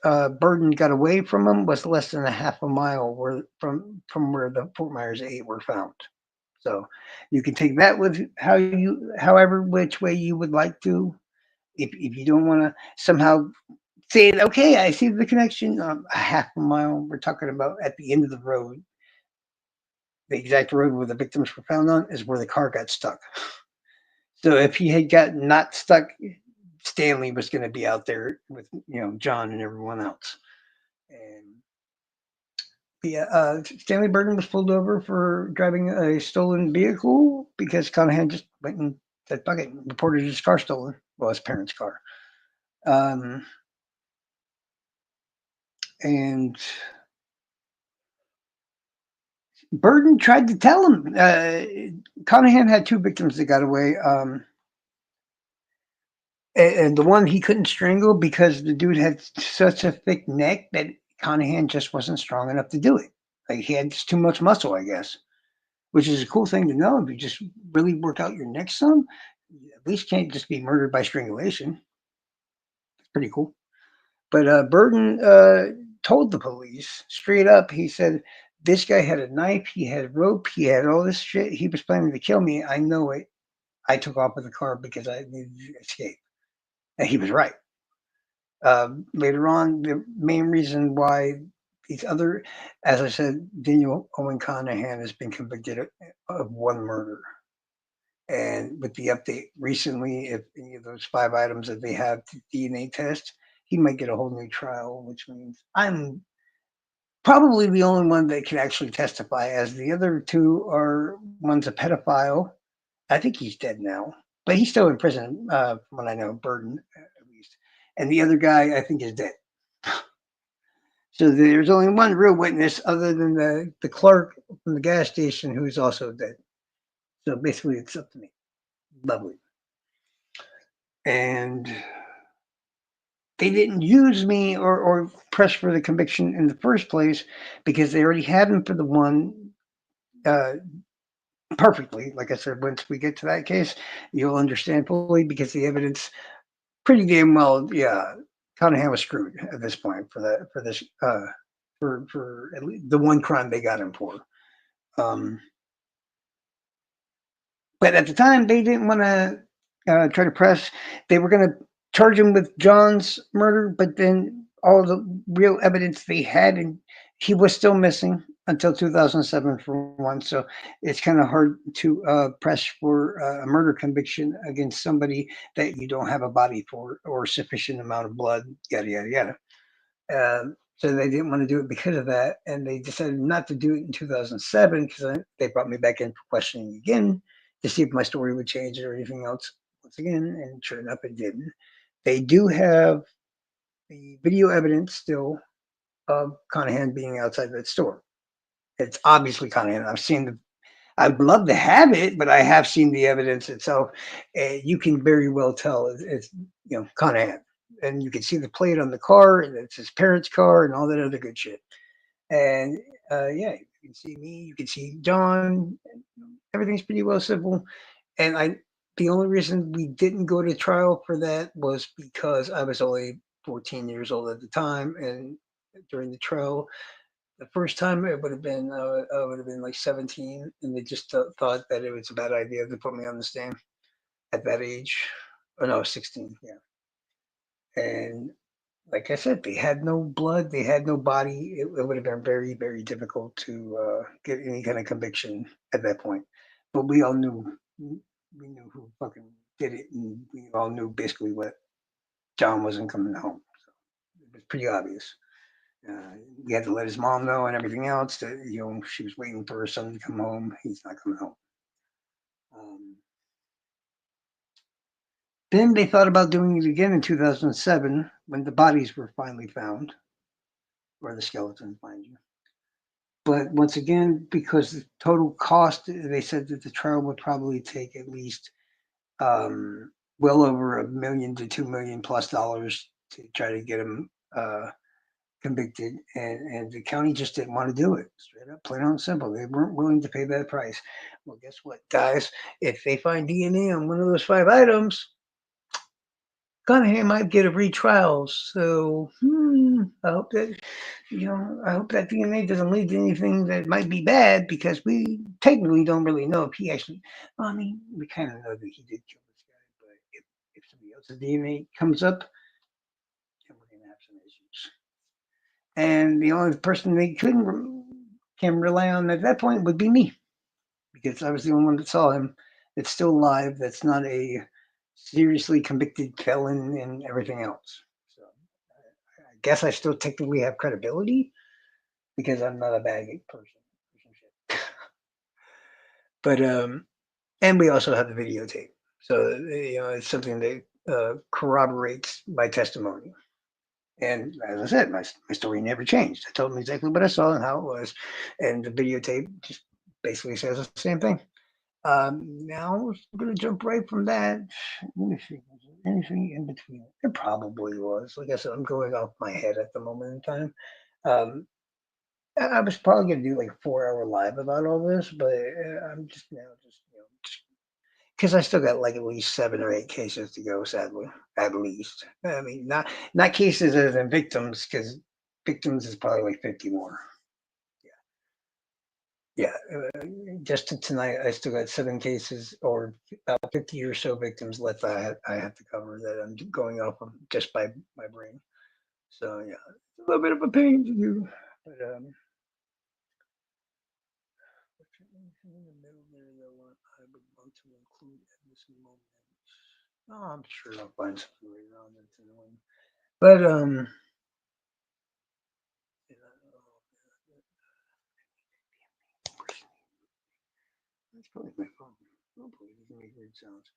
Burden got away from him was less than a half a mile from where the Fort Myers eight were found. So you can take that with however which way you would like to. If you don't want to somehow say, okay, I see the connection, a half a mile. We're talking about at the end of the road. The exact road where the victims were found on is where the car got stuck. So if he had gotten not stuck, Stanley was going to be out there with John and everyone else. And yeah, Stanley Burton was pulled over for driving a stolen vehicle because Conahan just went and said, "Fuck it," reported his car stolen. Well, his parents' car. Um, and Burton tried to tell him. Conahan had two victims that got away. And the one he couldn't strangle because the dude had such a thick neck that Conahan just wasn't strong enough to do it. Like he had just too much muscle, I guess, which is a cool thing to know. If you just really work out your neck some, you at least can't just be murdered by strangulation. It's pretty cool. But Burton told the police straight up. He said, "This guy had a knife. He had rope. He had all this shit. He was planning to kill me. I know it. I took off with the car because I needed to escape." And he was right. Later on, the main reason why these other, as I said, Daniel Owen Conahan has been convicted of one murder. And with the update recently, if any of those five items that they have to DNA test, he might get a whole new trial, which means I'm probably the only one that can actually testify, as the other two are one's a pedophile. I think he's dead now, but he's still in prison, from what I know, Burden at least. And the other guy, I think, is dead. So there's only one real witness other than the clerk from the gas station who's also dead. So basically, it's up to me. Lovely. And they didn't use me or press for the conviction in the first place because they already had him for the one uh, perfectly. Like I said, once we get to that case, you'll understand fully because the evidence pretty damn well, yeah, Cunningham was screwed at this point for this for at least the one crime they got him for. Um, But at the time, they didn't want to try to press. They were going to charge him with John's murder, but then all the real evidence they had, and he was still missing until 2007 for one. So it's kind of hard to press for a murder conviction against somebody that you don't have a body for or sufficient amount of blood, yada, yada, yada. So they didn't want to do it because of that, and they decided not to do it in 2007 because they brought me back in for questioning again to see if my story would change or anything else once again, and sure enough, it didn't. They do have the video evidence still of Conahan being outside that store, It's obviously Conahan. I've seen the. I'd love to have it, but I have seen the evidence itself. You can very well tell it's Conahan, and you can see the plate on the car, and it's his parents' car, and all that other good shit. And yeah, you can see me, you can see John. Everything's pretty well simple. And the only reason we didn't go to trial for that was because I was only 14 years old at the time, and during the trial, the first time it would have been I would have been like 17, and they just thought that it was a bad idea to put me on the stand at that age. Oh no, 16, yeah. And like I said, they had no blood, they had no body. It would have been very, very difficult to get any kind of conviction at that point. But we knew who fucking did it, and we all knew basically what John wasn't coming home. So it was pretty obvious. We had to let his mom know and everything else that she was waiting for her son to come home. He's not coming home. Um, then they thought about doing it again in 2007 when the bodies were finally found, or the skeletons, mind you. But once again, because the total cost, they said that the trial would probably take at least well over $1 million to $2 million plus to try to get him convicted, and the county just didn't want to do it. Straight up, plain and simple, they weren't willing to pay that price. Well, guess what, guys? If they find DNA on one of those 5 items, Conahan might get a retrial. So I hope that I hope that DNA doesn't lead to anything that might be bad, because we technically don't really know if he actually. Well, I mean, we kind of know that he did kill this guy, but if somebody else's DNA comes up, then we're gonna have some issues. And the only person they can rely on at that point would be me, because I was the only one that saw him that's still alive. That's not a seriously convicted felon and everything else. So I guess I still technically have credibility because I'm not a bad person. But and we also have the videotape, so it's something that corroborates my testimony. And as I said, my story never changed. I told them exactly what I saw and how it was, and the videotape just basically says the same thing. Now I'm gonna jump right from that. Let me see, was there anything in between? There probably was. Like I said, I'm going off my head at the moment in time. Um, I was probably gonna do like a 4 hour live about all this, but I'm just now just because I still got like at least 7 or 8 cases to go. Sadly, at least. I mean, not cases as in victims, because victims is probably like 50 more. Yeah, just to tonight, I still got 7 cases or about 50 or so victims left. I have to cover that. I'm going off of just by my brain. So yeah, it's a little bit of a pain to do, but in the middle there that I would want to include at this moment. Oh, I'm sure I'll find something later on that's annoying. But that's probably my phone. Hopefully, it doesn't make weird sounds.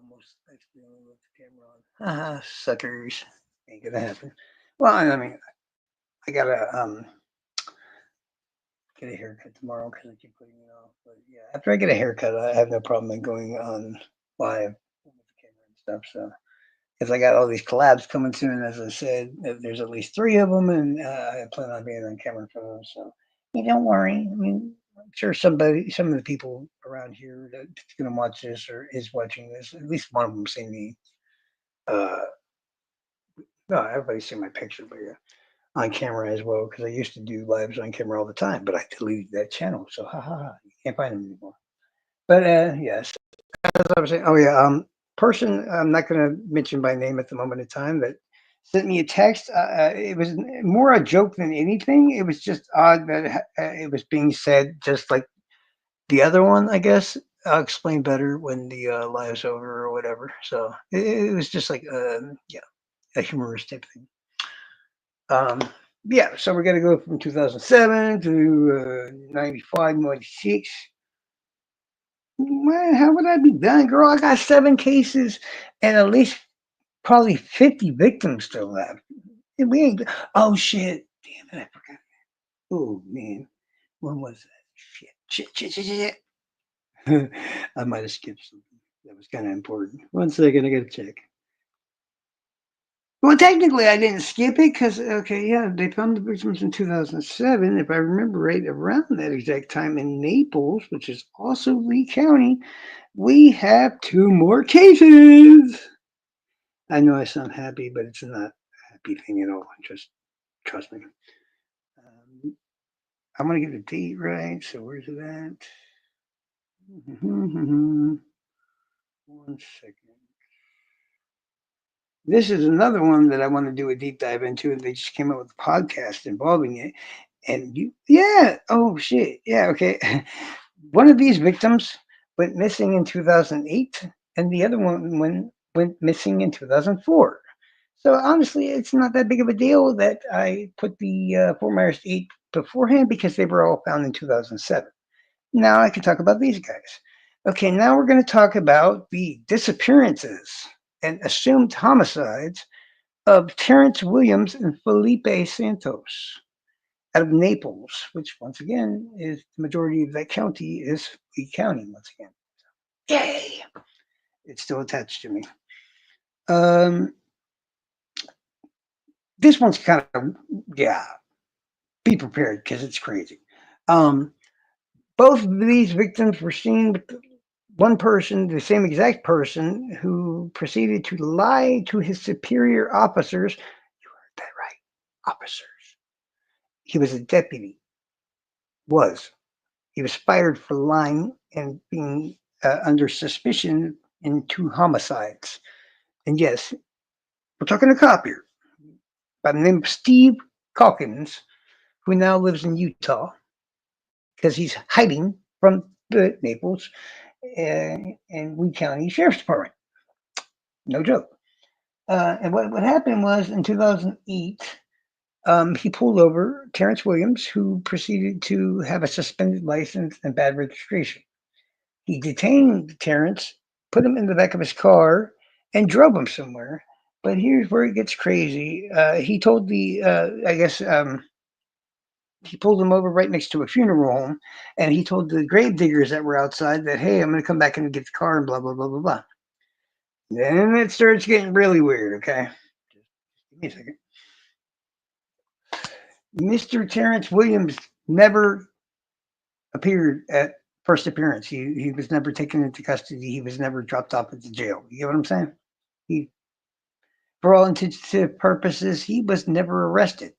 almost accidentally left the camera on. Haha, suckers. Ain't gonna happen. Well, I mean, I gotta get a haircut tomorrow because I keep putting it off. But yeah, after I get a haircut, I have no problem in going on live with the camera and stuff. So, because I got all these collabs coming soon, as I said, there's at least three of them, and I plan on being on camera for those. So, you don't worry. I mean, I'm sure some of the people around here that's gonna watch this or is watching this, at least one of them seen me. Uh, no, everybody's seen my picture, but yeah, on camera as well because I used to do lives on camera all the time, but I deleted that channel. So ha ha ha, you can't find them anymore. But yes, as I was saying, oh yeah, person I'm not going to mention by name at the moment in time that sent me a text. It was more a joke than anything. It was just odd that it was being said just like the other one. I guess I'll explain better when the live's over or whatever. So it was just like yeah, a humorous type thing. Um, yeah, so we're gonna go from 2007 to 95, 96. Man, how would I be done, girl? I got 7 cases and at least probably 50 victims still left. And we ain't. Oh shit! Damn it, I forgot. Oh man, when was that? Shit. I might have skipped something that was kind of important. One second, I gotta check. Well, technically, I didn't skip it because, okay, yeah, they found the victims in 2007. If I remember right, around that exact time in Naples, which is also Lee County, we have 2 more cases. I know I sound happy, but it's not a happy thing at all. Just trust me. Um, I'm going to get the date right. So, where's it at? One second. This is another one that I want to do a deep dive into. They just came out with a podcast involving it. And yeah, oh shit, yeah, okay. One of these victims went missing in 2008, and the other one went missing in 2004. So honestly, it's not that big of a deal that I put the Fort Myers 8 beforehand because they were all found in 2007. Now I can talk about these guys. Okay, now we're going to talk about the disappearances and assumed homicides of Terrence Williams and Felipe Santos out of Naples, which once again is the majority of that county is Lee County once again. Yay! It's still attached to me. Um, this one's kind of yeah. Be prepared because it's crazy. Um, both of these victims were seen with one person, the same exact person, who proceeded to lie to his superior officers. You heard that right, officers. He was a deputy. Was He was fired for lying and being under suspicion in 2 homicides. And yes, we're talking a cop here by the name of Steve Calkins, who now lives in Utah because he's hiding from the Naples and Lee County Sheriff's Department. No joke. And what happened was in 2008, he pulled over Terrence Williams, who proceeded to have a suspended license and bad registration. He detained Terrence, put him in the back of his car, and drove him somewhere. But here's where it gets crazy. He told I guess, he pulled him over right next to a funeral home, and he told the grave diggers that were outside that, hey, I'm going to come back and get the car, and blah, blah, blah, blah, blah. Then it starts getting really weird, okay? Just give me a second. Mr. Terrence Williams never appeared at first appearance. He was never taken into custody. He was never dropped off at the jail. You get what I'm saying? He, for all intents and purposes, he was never arrested.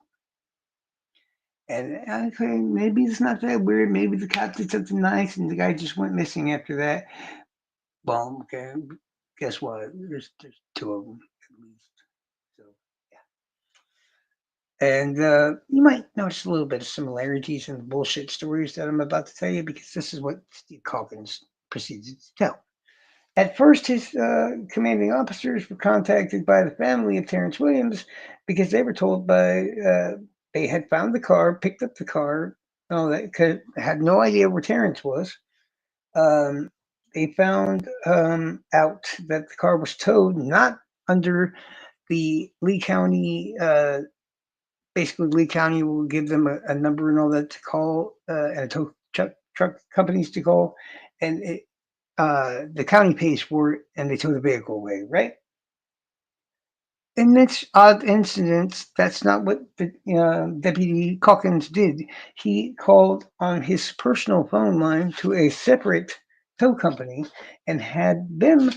And okay, maybe it's not that weird. Maybe the cop did something nice, and the guy just went missing after that. Well, okay, guess what? There's 2 of them at least. So yeah. And you might notice a little bit of similarities in the bullshit stories that I'm about to tell you because this is what Steve Calkins proceeded to tell. At first, his commanding officers were contacted by the family of Terrence Williams because they were told they had found the car, picked up the car, all that, had no idea where Terrence was. Um, they found out that the car was towed not under the Lee County. Basically, Lee County will give them a number and all that to call, and a tow truck companies to call, and the county pays for it, and they tow the vehicle away, right? In this odd incident, that's not what the Deputy Calkins did. He called on his personal phone line to a separate tow company and had them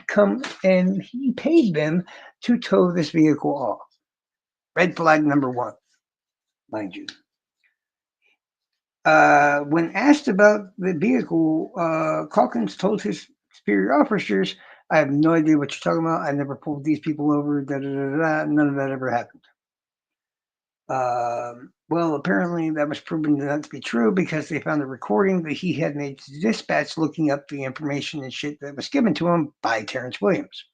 come, and he paid them to tow this vehicle off. Red flag number one, mind you. When asked about the vehicle, Calkins told his superior officers, "I have no idea what you're talking about. I never pulled these people over. Da, da, da, da. None of that ever happened." Well, apparently that was proven not to be true because they found a recording that he had made to dispatch looking up the information and shit that was given to him by Terrence Williams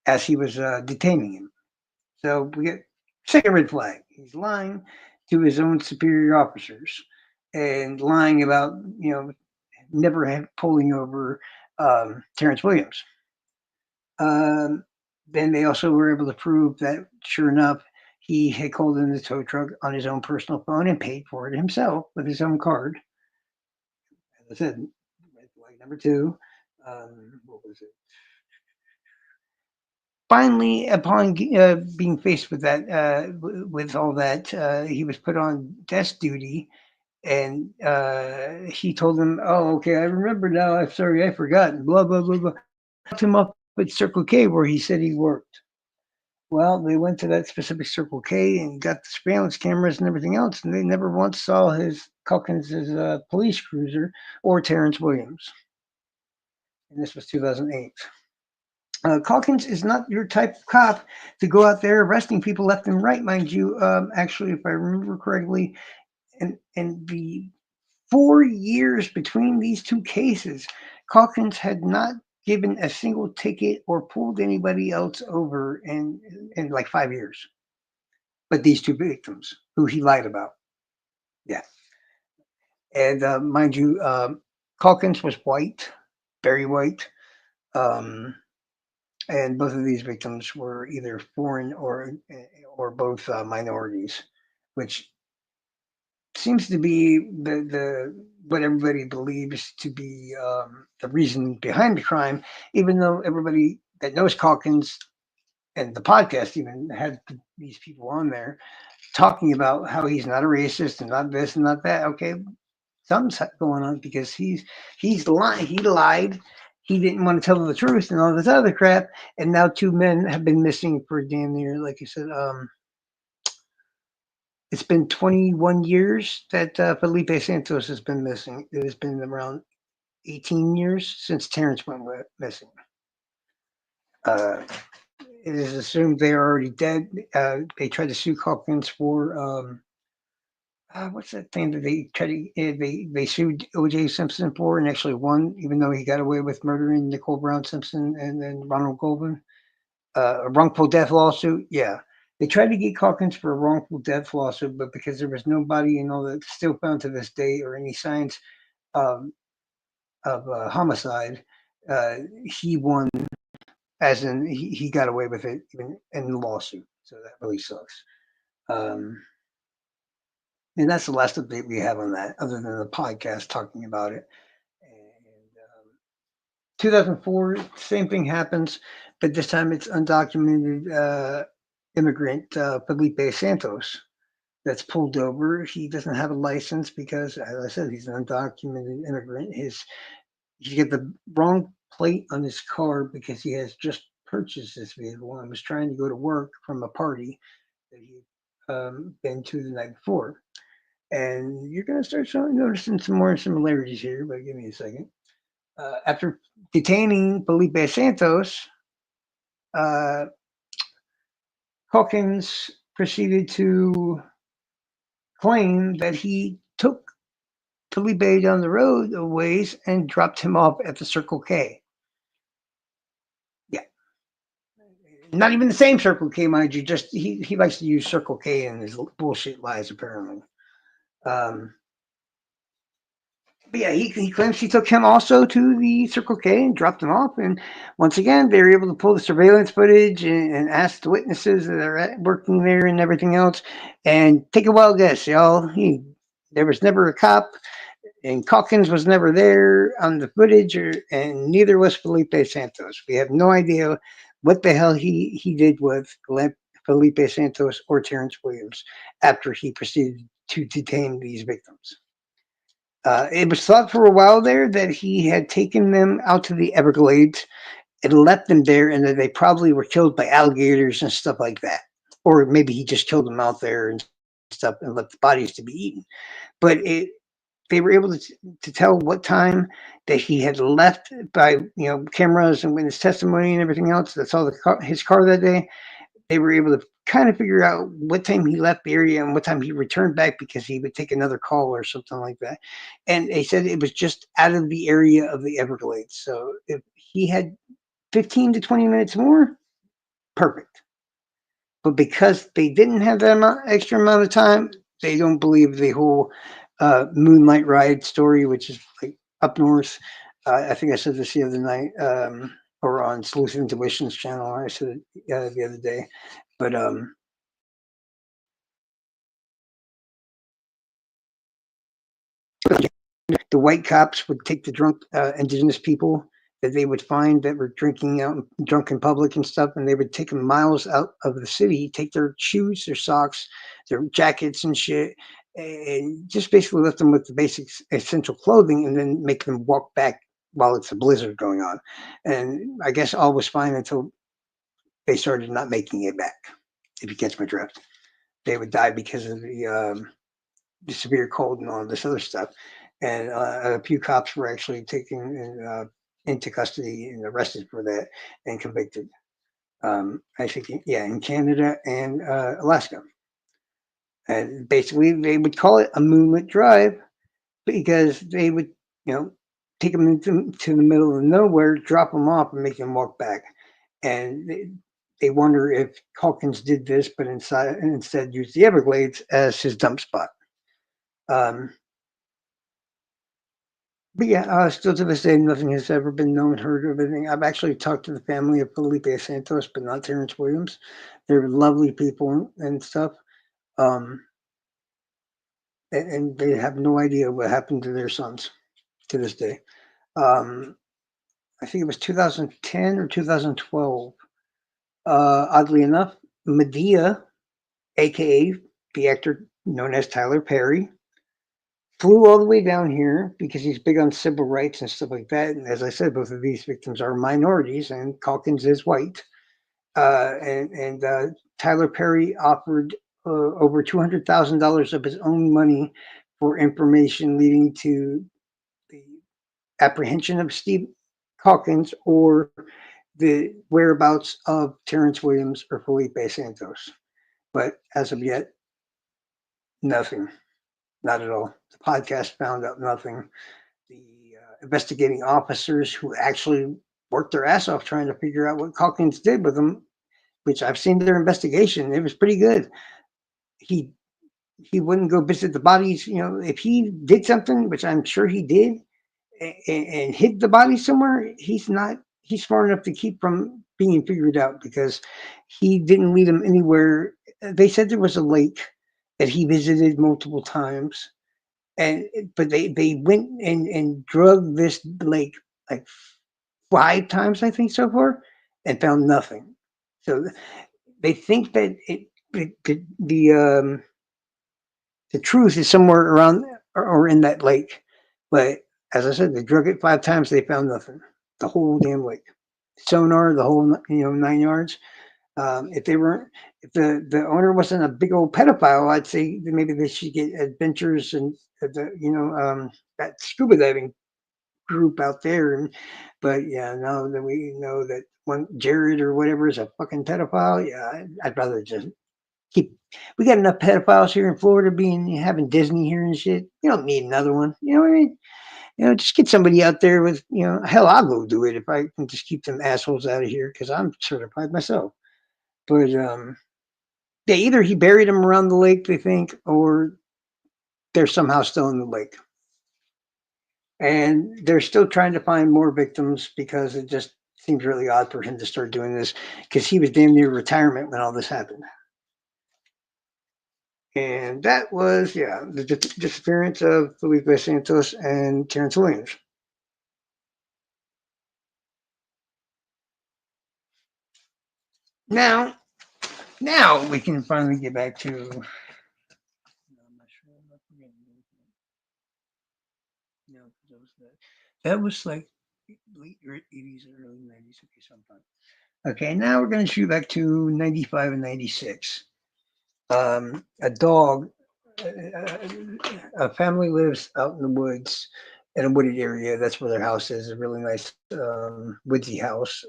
as he was detaining him. So we get second red flag. He's lying to his own superior officers and lying about, never pulling over Terrence Williams. Um, then they also were able to prove that, sure enough, he had called in the tow truck on his own personal phone and paid for it himself with his own card. As I said, red flag number two. What was it? Finally, upon being faced with that, with all that, he was put on desk duty, and he told them, "Oh, okay, I remember now. I'm sorry, I forgot." Blah blah blah blah. Locked him up at Circle K where he said he worked. Well, they went to that specific Circle K and got the surveillance cameras and everything else, and they never once saw his Calkins' police cruiser or Terrence Williams. And this was 2008. Calkins is not your type of cop to go out there arresting people left and right, mind you. Actually, if I remember correctly, in the 4 years between these two cases, Calkins had not given a single ticket or pulled anybody else over in like 5 years. But these two victims who he lied about. Yeah. And mind you, Calkins was white, very white. Um, and both of these victims were either foreign or both minorities, which seems to be the what everybody believes to be the reason behind the crime, even though everybody that knows Calkins and the podcast even had these people on there talking about how he's not a racist and not this and not that. Okay, something's going on because he's lying. He lied. He didn't want to tell the truth and all this other crap. And now two men have been missing for damn near, like you said, it's been 21 years that Felipe Santos has been missing. It has been around 18 years since Terrence went missing. Uh, it is assumed they are already dead. They tried to sue Calkins for what's that thing that they tried to they sued O.J. Simpson for and actually won, even though he got away with murdering Nicole Brown Simpson and then Ronald Goldman. A wrongful death lawsuit. Yeah, they tried to get Calkins for a wrongful death lawsuit, but because there was nobody and all that still found to this day or any signs um, of homicide, uh, he won. As in, he got away with it even in the lawsuit. So that really sucks. Um, and that's the last update we have on that, other than the podcast talking about it. And 2004, same thing happens, but this time it's undocumented immigrant Felipe Santos that's pulled over. He doesn't have a license because, as I said, he's an undocumented immigrant. He got the wrong plate on his car because he has just purchased this vehicle and was trying to go to work from a party that he'd been to the night before. And you're going to start noticing some more similarities here, but give me a second. After detaining Felipe Santos, uh, Hawkins proceeded to claim that he took Felipe down the road a ways and dropped him off at the Circle K. Yeah. Not even the same Circle K, mind you. Just he likes to use Circle K in his bullshit lies, apparently. Um, But yeah, he claims he took him also to the Circle K and dropped him off. And once again, they were able to pull the surveillance footage and ask the witnesses that are working there and everything else. And take a wild guess, y'all. There was never a cop, and Calkins was never there on the footage, and neither was Felipe Santos. We have no idea what the hell he did with Felipe Santos or Terrence Williams after he proceeded to detain these victims. It was thought for a while there that he had taken them out to the Everglades and left them there, and that they probably were killed by alligators and stuff like that. Or maybe he just killed them out there and stuff and left the bodies to be eaten. But they were able to tell what time that he had left by cameras and witness testimony and everything else that saw his car that day. They were able to kind of figure out what time he left the area and what time he returned back because he would take another call or something like that. And they said it was just out of the area of the Everglades. So if he had 15 to 20 minutes more, perfect. But because they didn't have that extra amount of time, they don't believe the whole Moonlight Ride story, which is like up north. I think I said this the other night, or on Sleuth Intuition's channel. I said it the other day. But the white cops would take the drunk indigenous people that they would find that were drinking out drunk in public and stuff, and they would take them miles out of the city, take their shoes, their socks, their jackets and shit, and just basically left them with the basic essential clothing, and then make them walk back while it's a blizzard going on. And I guess all was fine until they started not making it back. If you catch my drift, they would die because of the severe cold and all this other stuff. And a few cops were actually taken into custody and arrested for that and convicted. I think, yeah, in Canada and Alaska. And basically, they would call it a moonlit drive because they would, you know, take them into to the middle of nowhere, drop them off, and make them walk back. And they wonder if Calkins did this, but instead used the Everglades as his dump spot. Um, But yeah, still to this day, nothing has ever been known, heard of anything. I've actually talked to the family of Felipe Santos, but not Terrence Williams. They're lovely people and stuff. Um, and they have no idea what happened to their sons to this day. Um, I think it was 2010 or 2012. Oddly enough, Medea, aka the actor known as Tyler Perry, flew all the way down here because he's big on civil rights and stuff like that. And as I said, both of these victims are minorities, and Calkins is white. And Tyler Perry offered over $200,000 of his own money for information leading to the apprehension of Steve Calkins or the whereabouts of Terrence Williams or Felipe Santos. But as of yet, nothing. Not at all. The podcast found out nothing. The investigating officers who actually worked their ass off trying to figure out what Calkins did with them, which I've seen their investigation. It was pretty good. He he wouldn't go visit the bodies. You know, if he did something, which I'm sure he did, and hid the body somewhere, he's not. He's smart enough to keep from being figured out because he didn't lead them anywhere. They said there was a lake that he visited multiple times, and but they went and drug this lake like 5 times, I think, so far, and found nothing. So they think that the truth is somewhere around or in that lake. But as I said, they drug it 5 times. They found nothing. The whole damn lake, sonar, the whole 9 yards. If they weren't, if the owner wasn't a big old pedophile, I'd say that maybe they should get adventures and that scuba diving group out there. And but yeah, now that we know that one Jared or whatever is a fucking pedophile, yeah, I'd rather just keep. We got enough pedophiles here in Florida, being having Disney here and shit. You don't need another one. You know what I mean? Just get somebody out there with, hell, I'll go do it if I can just keep them assholes out of here because I'm certified myself. But yeah, either he buried them around the lake, they think, or they're somehow still in the lake. And they're still trying to find more victims because it just seems really odd for him to start doing this because he was damn near retirement when all this happened. And that was, yeah, the disappearance of Felipe Santos and Terrence Williams. Now, now we can finally get back to. I'm not sure. I'm not forgetting anything. No, that was like late 80s, early 90s. Okay, sometime. Okay, now we're going to shoot back to 95 and 96. A dog, a family lives out in the woods in a wooded area. That's where their house is. A really nice woodsy house.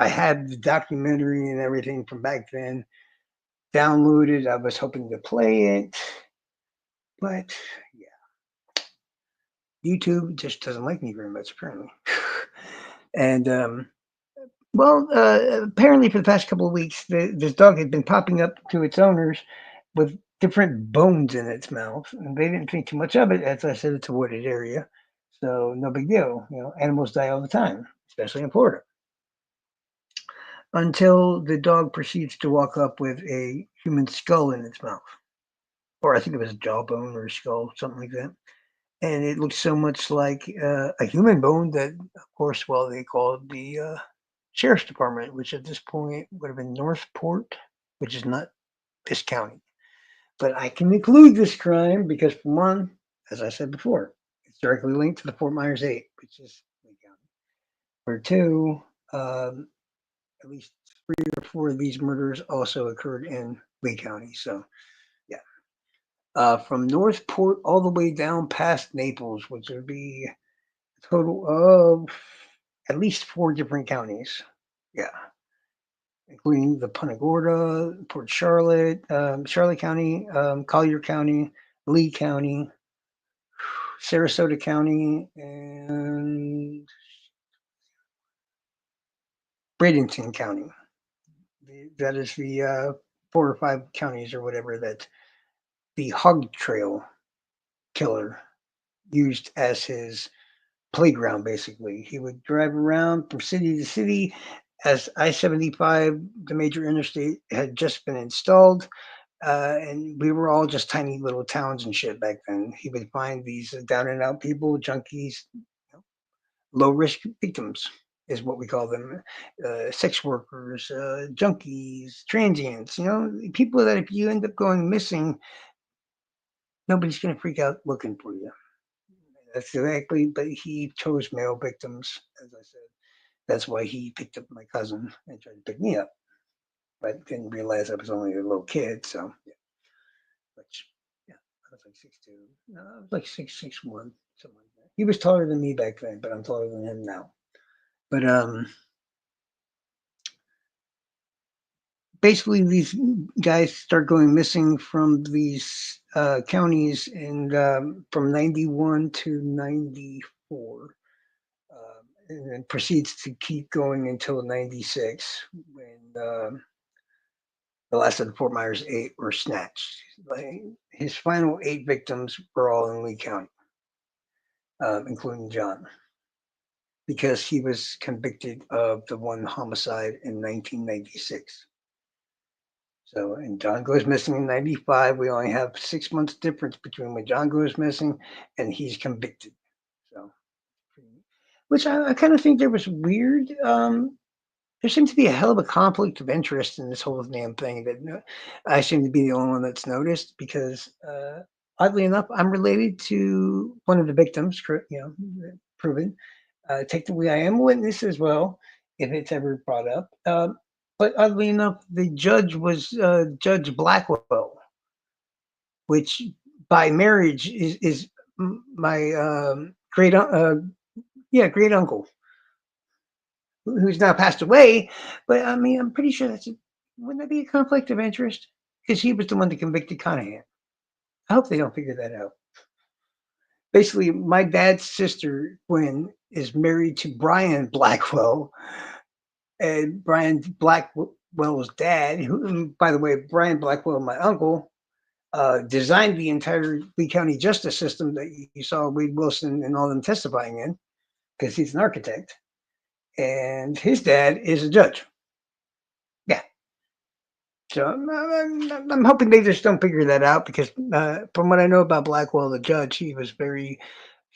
I had the documentary and everything from back then downloaded. I was hoping to play it, but yeah, YouTube just doesn't like me very much apparently. And well, apparently for the past couple of weeks, this dog had been popping up to its owners with different bones in its mouth, and they didn't think too much of it. As I said, it's a wooded area, so no big deal. You know, animals die all the time, especially in Florida. Until the dog proceeds to walk up with a human skull in its mouth, or I think it was a jawbone or a skull, something like that. And it looked so much like a human bone that, of course, well, they called the sheriff's department, which at this point would have been Northport, which is not this county. But I can include this crime because, for one, as I said before, it's directly linked to the Fort Myers 8, which is Lee County. For two, at least 3 or 4 of these murders also occurred in Lee County. So, yeah. From Northport all the way down past Naples, which would be a total of at least 4 different counties. Yeah, including the Punta Gorda, Port Charlotte, Charlotte County, Collier County, Lee County, Sarasota County, and Bradenton County. That is the 4 or 5 counties or whatever that the Hog Trail killer used as his playground, basically. He would drive around from city to city as I 75, the major interstate, had just been installed. And we were all just tiny little towns and shit back then. He would find these down and out people, junkies, you know, low risk victims is what we call them, sex workers, junkies, transients. You know, people that if you end up going missing, nobody's going to freak out looking for you. That's exactly. But he chose male victims, as I said. That's why he picked up my cousin and tried to pick me up. But didn't realize I was only a little kid, so yeah. Which, yeah, I was like 6'2". No, I was like 6'1", something like that. He was taller than me back then, but I'm taller than him now. But basically, these guys start going missing from these counties, and from 91 to 94. And then proceeds to keep going until 96 when the last of the Fort Myers 8 were snatched. Like, his final 8 victims were all in Lee County, including John, because he was convicted of the one homicide in 1996. So, and John goes missing in 95. We only have 6 months difference between when John goes missing and he's convicted. So, which I kind of think there was weird. There seems to be a hell of a conflict of interest in this whole damn thing that I seem to be the only one that's noticed because, oddly enough, I'm related to one of the victims, you know, proven. Technically, I am a witness as well, if it's ever brought up. But oddly enough, the judge was Judge Blackwell, which by marriage is my great uncle who's now passed away. But I mean, I'm pretty sure wouldn't that be a conflict of interest? Because he was the one that convicted Conahan. I hope they don't figure that out. Basically, my dad's sister, Gwen, is married to Brian Blackwell, and Brian Blackwell's dad, who, by the way, Brian Blackwell, my uncle, designed the entire Lee County justice system that you saw Wade Wilson and all them testifying in, because he's an architect, and his dad is a judge. Yeah. So I'm hoping they just don't figure that out because from what I know about Blackwell, the judge, he was very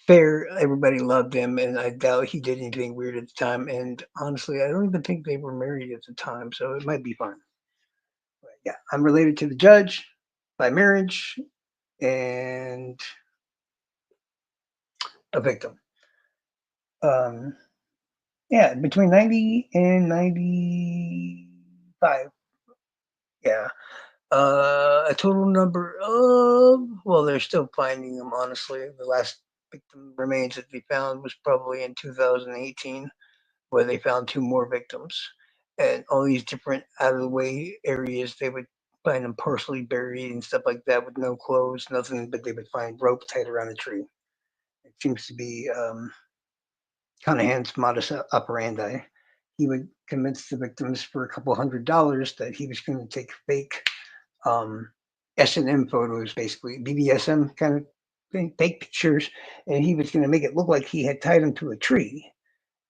fair. Everybody loved him, and I doubt he did anything weird at the time. And honestly, I don't even think they were married at the time, so it might be fine. But yeah, I'm related to the judge by marriage and a victim. Um, yeah, between 90 and 95. Yeah. A total number of, well, they're still finding them, honestly. The last victim remains that they found was probably in 2018, where they found two more victims. And all these different out of the way areas, they would find them partially buried and stuff like that with no clothes, nothing, but they would find rope tied around a tree. It seems to be Cunahan's modus operandi. He would convince the victims for a couple $100 that he was going to take fake um, S&M photos, basically BDSM kind of thing, fake pictures, and he was going to make it look like he had tied them to a tree,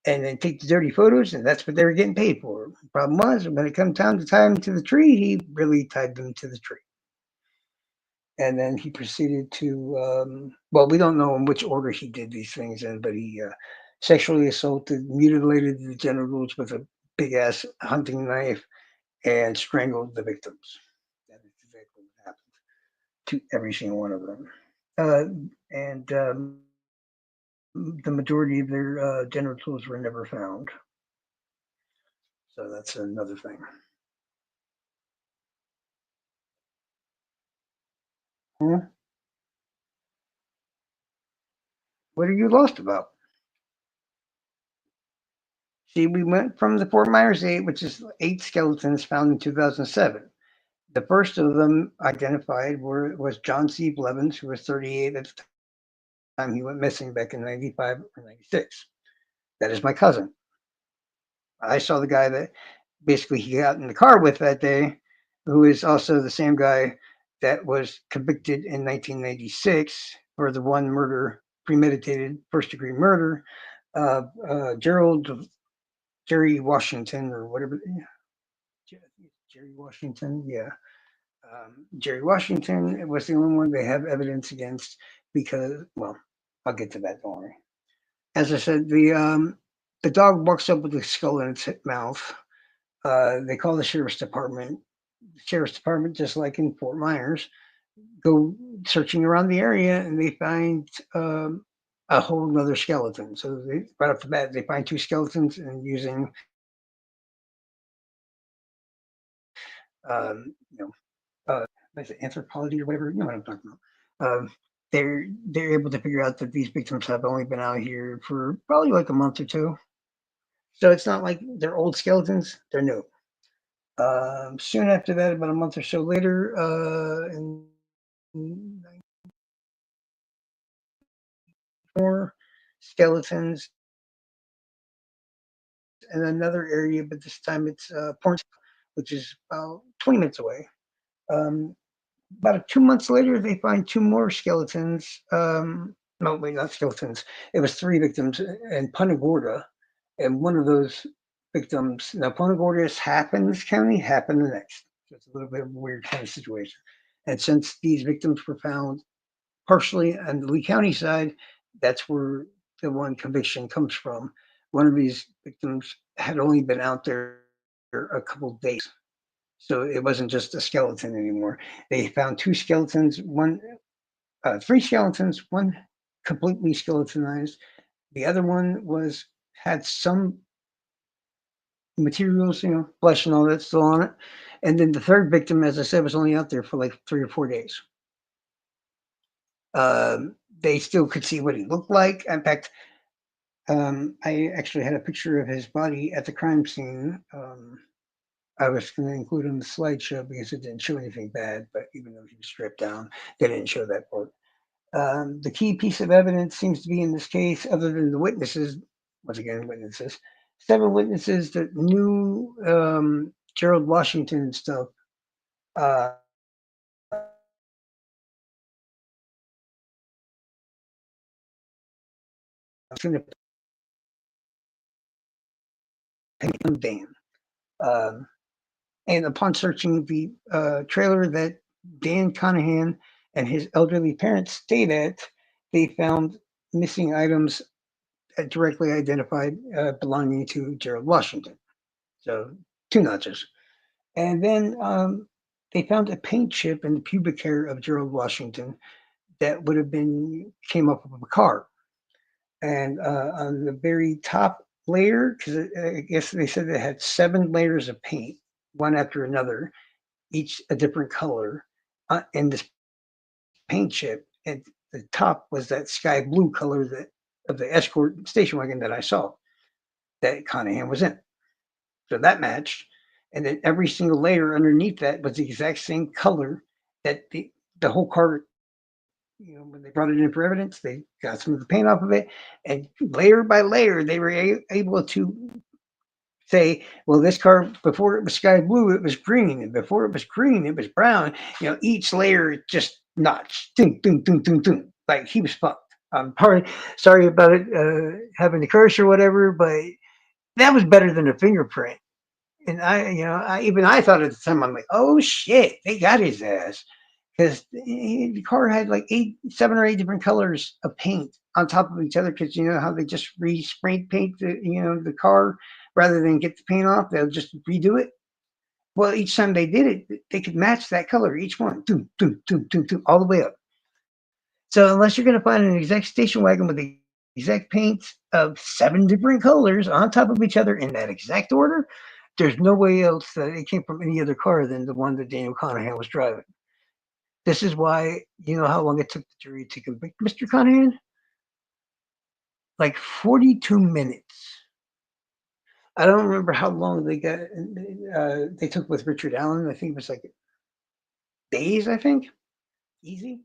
and then take the dirty photos, and that's what they were getting paid for. The problem was when it come time to tie them to the tree, he really tied them to the tree, and then he proceeded to. Well, we don't know in which order he did these things in, but he sexually assaulted, mutilated the genitals with a big ass hunting knife, and strangled the victims. That is exactly what happened to every single one of them. Uh, and the majority of their genitals were never found. So that's another thing. Huh? What are you lost about? See, we went from the Fort Myers 8, which is 8 skeletons found in 2007. The first of them identified was John C. Blevins, who was 38 at the time he went missing back in 95 or 96. That is my cousin. I saw the guy that basically he got in the car with that day, who is also the same guy that was convicted in 1996 for the one murder, premeditated first degree murder of Gerald Jerry Washington or whatever. Jerry Washington, yeah. Jerry Washington was the only one they have evidence against because, well, I'll get to that. Don't worry. As I said, the dog walks up with a skull in its mouth. They call the sheriff's department. The sheriff's department, just like in Fort Myers, go searching around the area and they find a whole another skeleton. So they, right off the bat, they find two skeletons and using you know anthropology or whatever. You know what I'm talking about. They're able to figure out that these victims have only been out here for probably like a month or two. So it's not like they're old skeletons; they're new. Soon after that, about a month or so later, in more skeletons in another area, but this time it's Porn, which is about 20 minutes away. Um, about 2 months later, they find two more skeletons. No, wait, not skeletons. It was three victims in Punta Gorda, and one of those victims. Now, Punta Gorda is half in this county, half in the next. So it's a little bit of a weird kind of situation. And since these victims were found partially on the Lee County side, that's where the one conviction comes from. One of these victims had only been out there a couple of days. So it wasn't just a skeleton anymore. They found two skeletons, three skeletons, one completely skeletonized. The other one was had some materials, flesh and all that still on it. And then the third victim, as I said, was only out there for like 3 or 4 days. They still could see what he looked like. In fact, I actually had a picture of his body at the crime scene. I was going to include on the slideshow because it didn't show anything bad, but even though he was stripped down, they didn't show that part. The key piece of evidence seems to be in this case, other than the witnesses, once again, witnesses, several witnesses that knew Gerald Washington and stuff. Uh, going to pay him van. Um, and upon searching the trailer that Dan Conahan and his elderly parents stayed at, they found missing items directly identified belonging to Gerald Washington. So two notches. And then they found a paint chip in the pubic hair of Gerald Washington that would have been came off of a car. And on the very top layer, because I guess they said it had 7 layers of paint, one after another, each a different color, in this paint chip. And the top was that sky blue color that of the escort station wagon that I saw that Conahan was in. So that matched. And then every single layer underneath that was the exact same color that the whole car, when they brought it in for evidence, they got some of the paint off of it, and layer by layer, they were able to say, well, this car before it was sky blue, it was green, and before it was green, it was brown. Each layer just notched, ding, ding, ding, ding, ding, like he was fucked. I'm sorry about it having to curse or whatever, but that was better than a fingerprint. And I thought at the time, I'm like, oh shit, they got his ass, because the car had like 7 or 8 different colors of paint on top of each other. Because you know how they just spray paint the car rather than get the paint off, they'll just redo it. Well, each time they did it, they could match that color, each one, doom, doom, doom, doom, doom, all the way up. So unless you're going to find an exact station wagon with the exact paint of 7 different colors on top of each other in that exact order, there's no way else that it came from any other car than the one that Daniel Conahan was driving. This is why, you know how long it took the jury to convict Mr. Conahan? Like 42 minutes. I don't remember how long they took with Richard Allen. I think it was like days, I think. Easy.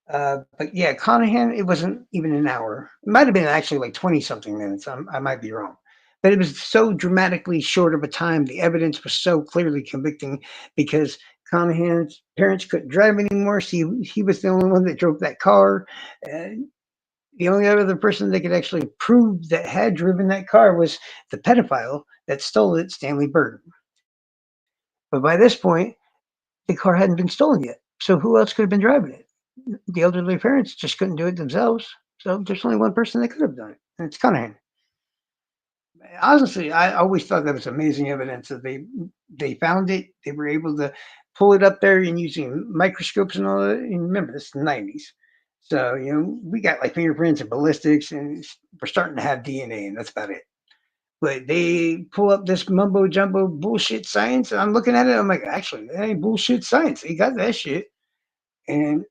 But yeah, Conahan, it wasn't even an hour. It might have been actually like 20 something minutes. I might be wrong. But it was so dramatically short of a time. The evidence was so clearly convicting because Conahan's parents couldn't drive anymore. So he was the only one that drove that car. The only other person that could actually prove that had driven that car was the pedophile that stole it, Stanley Burton. But by this point, the car hadn't been stolen yet. So who else could have been driving it? The elderly parents just couldn't do it themselves. So there's only one person that could have done it, and it's Conahan. Honestly, I always thought that was amazing evidence that they found it. They were able to pull it up there and using microscopes and all that. And remember, this is the 90s. So, we got like fingerprints and ballistics, and we're starting to have DNA, and that's about it. But they pull up this mumbo jumbo bullshit science, and I'm looking at it. I'm like, actually, that ain't bullshit science. They got that shit. And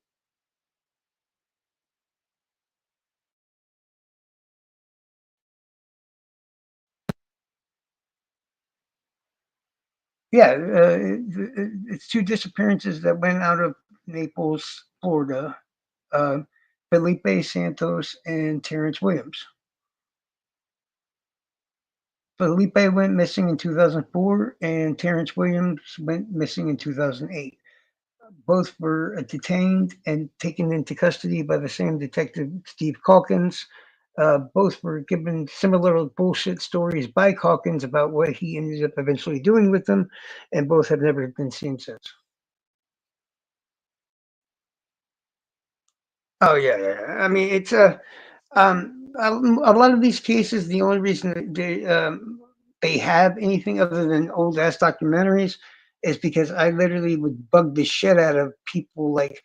yeah, it's 2 disappearances that went out of Naples, Florida. Uh, Felipe Santos and Terrence Williams. Felipe went missing in 2004, and Terrence Williams went missing in 2008. Both were detained and taken into custody by the same detective, Steve Calkins. Both were given similar bullshit stories by Calkins about what he ended up eventually doing with them, and both have never been seen since. Oh yeah. I mean, it's a lot of these cases. The only reason that they have anything other than old ass documentaries is because I literally would bug the shit out of people. Like,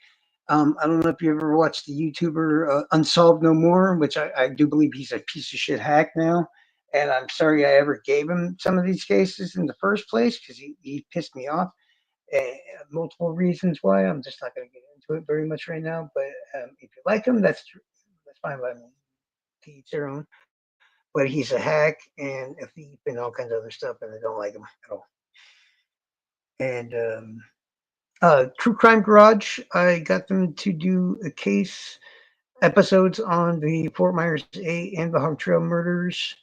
I don't know if you ever watched the YouTuber Unsolved No More, which I do believe he's a piece of shit hack now. And I'm sorry I ever gave him some of these cases in the first place because he pissed me off. Multiple reasons why. I'm just not going to get into it very much right now. But if you like him, that's fine by me. To each their own. But he's a hack and a thief and all kinds of other stuff, and I don't like him at all. And True Crime Garage, I got them to do a case episodes on the Fort Myers 8 and the Hog Trail murders.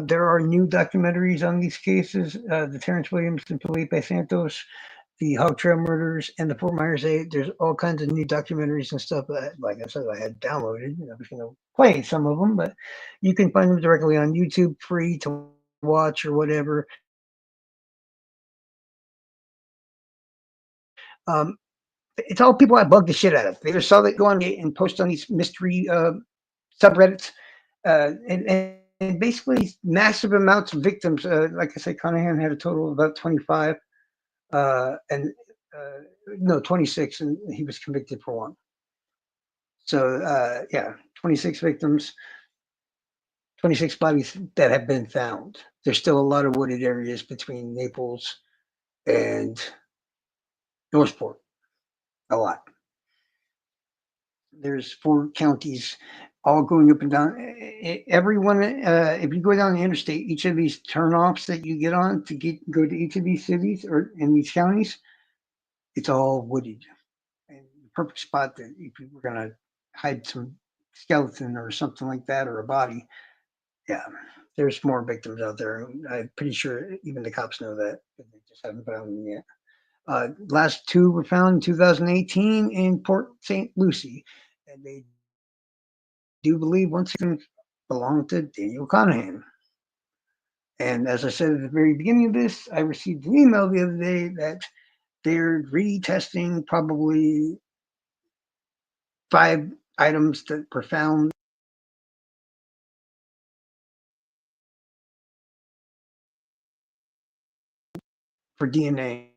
There are new documentaries on these cases, the Terrence Williams and Felipe Santos, the Hog Trail murders, and the Fort Myers 8. There's all kinds of new documentaries and stuff that, like I said, I had downloaded. I was going to play some of them, but you can find them directly on YouTube, free to watch or whatever. Um, it's all people I bug the shit out of. They just saw that go on and post on these mystery subreddits, and basically massive amounts of victims. Like I said, Conahan had a total of about 25, and no, 26, and he was convicted for one. So yeah, 26 victims, 26 bodies that have been found. There's still a lot of wooded areas between Naples and Northport. A lot. There's 4 counties all going up and down. Everyone, if you go down the interstate, each of these turnoffs that you get on to go to each of these cities or in these counties, it's all wooded. And the perfect spot that if you were going to hide some skeleton or something like that or a body, yeah, there's more victims out there. I'm pretty sure even the cops know that, but they just haven't found them yet. Last 2 were found in 2018 in Port St. Lucie, and they do believe once again belonged to Daniel Conahan. And as I said at the very beginning of this, I received an email the other day that they're retesting probably 5 items that were found for DNA.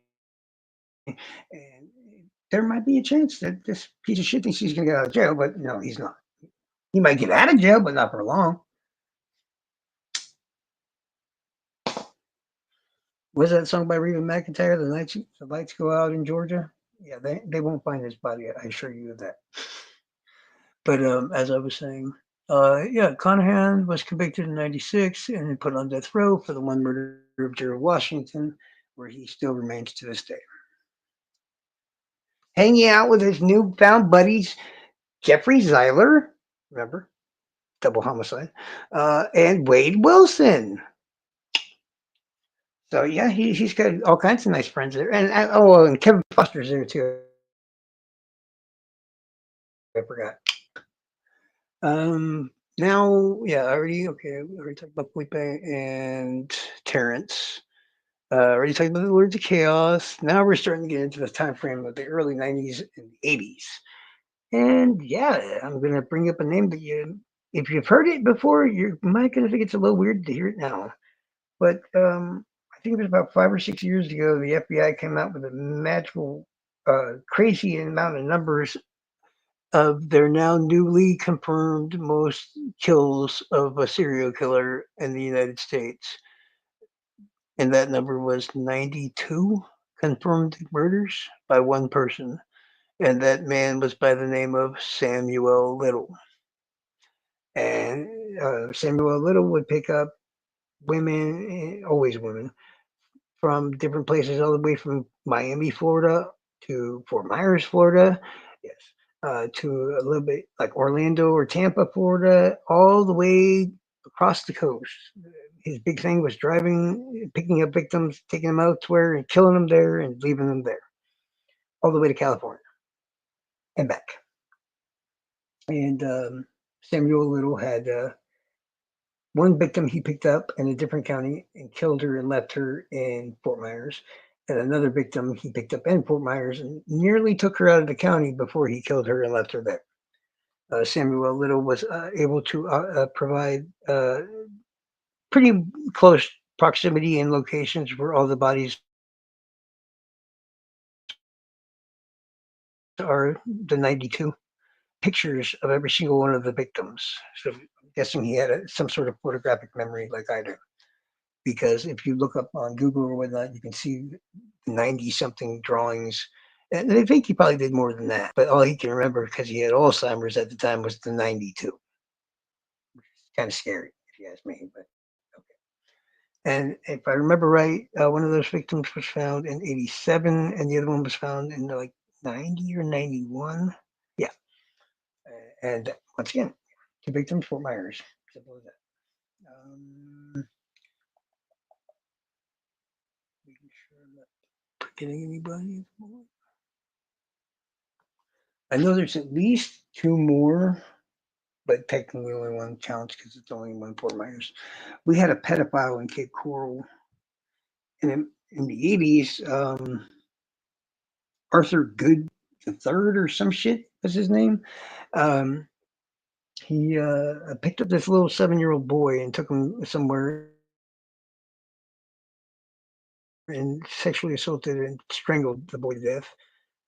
And there might be a chance that this piece of shit thinks he's going to get out of jail, but no, he's not. He might get out of jail, but not for long. Was that song by Reba McEntire, The Lights Go Out in Georgia? Yeah, they won't find his body, I assure you of that. But as I was saying, yeah, Conahan was convicted in '96 and put on death row for the one murder of Gerald Washington, where he still remains to this day. Hanging out with his newfound buddies, Jeffrey Zeiler, remember, double homicide, and Wade Wilson. So yeah, he's got all kinds of nice friends there, and Kevin Foster's there too. I forgot. Now, yeah, we already talked about Felipe and Terrence. Already talked about the Lords of Chaos. Now we're starting to get into the time frame of the early '90s and '80s. And yeah, I'm gonna bring up a name that if you've heard it before, you might gonna think it's a little weird to hear it now. But I think it was about 5 or 6 years ago, the FBI came out with a magical, crazy amount of numbers of their now newly confirmed most kills of a serial killer in the United States. And that number was 92 confirmed murders by one person. And that man was by the name of Samuel Little. And Samuel Little would pick up women, always women, from different places, all the way from Miami, Florida to Fort Myers, Florida. Yes. To a little bit like Orlando or Tampa, Florida, all the way across the coast. His big thing was driving, picking up victims, taking them elsewhere, and killing them there and leaving them there, all the way to California and back. And Samuel Little had one victim he picked up in a different county and killed her and left her in Fort Myers. And another victim he picked up in Fort Myers and nearly took her out of the county before he killed her and left her there. Samuel Little was able to provide pretty close proximity and locations where all the bodies are, the 92 pictures of every single one of the victims. So I'm guessing he had some sort of photographic memory like I do. Because if you look up on Google or whatnot, you can see 90 something drawings. And I think he probably did more than that. But all he can remember, because he had Alzheimer's at the time, was the 92. Kind of scary, if you ask me. But okay. And if I remember right, one of those victims was found in '87, and the other one was found in like '90 or '91. Yeah. And once again, 2 victims, Fort Myers. Simple as that. Making sure I'm not forgetting anybody. I know there's at least 2 more but technically only one counts because it's only one Fort Myers. We had a pedophile in Cape Coral in the 80s. Arthur Good the third or some shit was his name. Um, he picked up this little 7-year-old boy and took him somewhere and sexually assaulted and strangled the boy to death.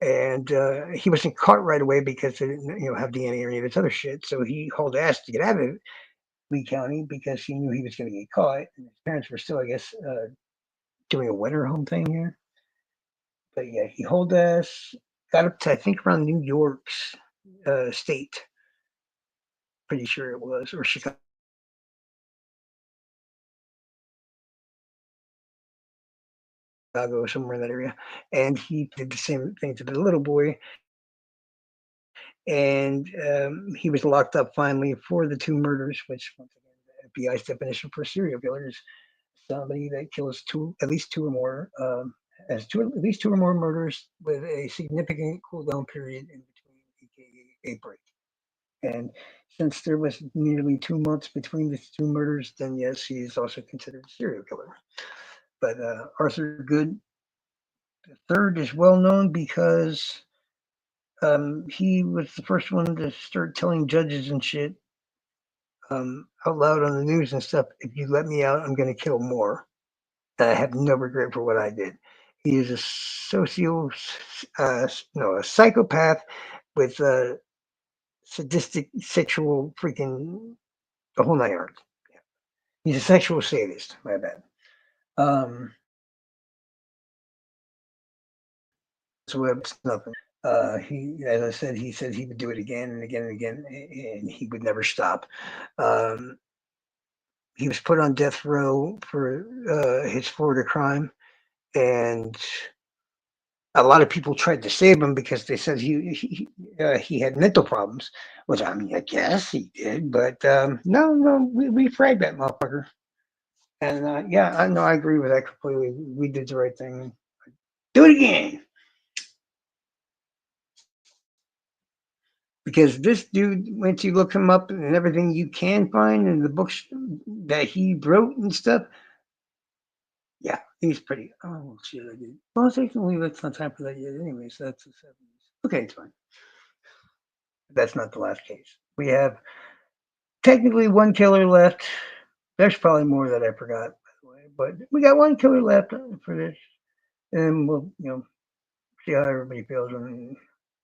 And he wasn't caught right away because they didn't, have DNA or any of this other shit. So he hauled ass to get out of Lee County because he knew he was going to get caught. And his parents were still, I guess, doing a winter home thing here. But yeah, he hauled ass, got up to I think around New York's state. Pretty sure it was, or Chicago, or somewhere in that area. And he did the same thing to the little boy. And he was locked up finally for the two murders, which once again, the FBI's definition for serial killer is somebody that kills at least two or more, at least two or more murders with a significant cooldown period in between, aka a break. And since there was nearly 2 months between the two murders, then yes, he is also considered a serial killer. But Arthur Good III is well known because he was the first one to start telling judges and shit out loud on the news and stuff. If you let me out, I'm going to kill more. I have no regret for what I did. He is a no, a psychopath with sadistic, sexual, freaking the whole 9 yards. Yeah. He's a sexual sadist. My bad. So it's nothing. As I said, he said he would do it again and again and again, and he would never stop. Um, he was put on death row for his Florida crime, and a lot of people tried to save him because they said he had mental problems, which I mean, I guess he did, but no, we fragged that motherfucker. And yeah, I know I agree with that completely. We did the right thing. Do it again. Because this dude, once you look him up and everything you can find in the books that he wrote and stuff, yeah, he's pretty. Oh shit, I did. Well, technically, that's not time for that yet, anyway. So that's the 70s. Okay, it's fine. That's not the last case. We have technically one killer left. There's probably more that I forgot, by the way, but we got one killer left for this, and we'll see how everybody feels. And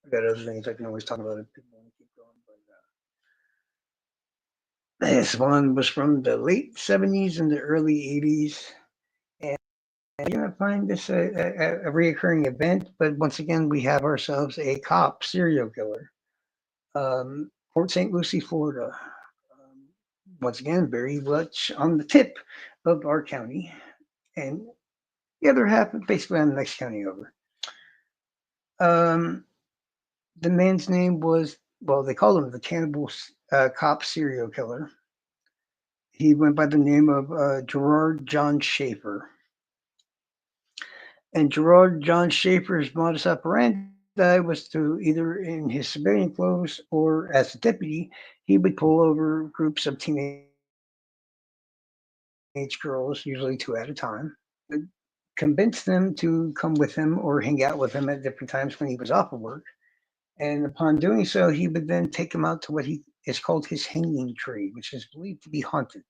I got other things I can always talk about if people want to keep going, but this one was from the late 70s and the early 80s. And you're going to find this a reoccurring event, but once again, we have ourselves a cop serial killer. Port St. Lucie, Florida. Once again, very much on the tip of our county, and the other half basically on the next county over. Um, the man's name was, well, they called him the cannibal cop serial killer. He went by the name of Gerard John Schaefer. And Gerard John Schaefer's modus operandi was to either in his civilian clothes or as a deputy, he would pull over groups of teenage girls, usually two at a time, convince them to come with him or hang out with him at different times when he was off of work. And upon doing so, he would then take them out to what he is called his hanging tree, which is believed to be haunted.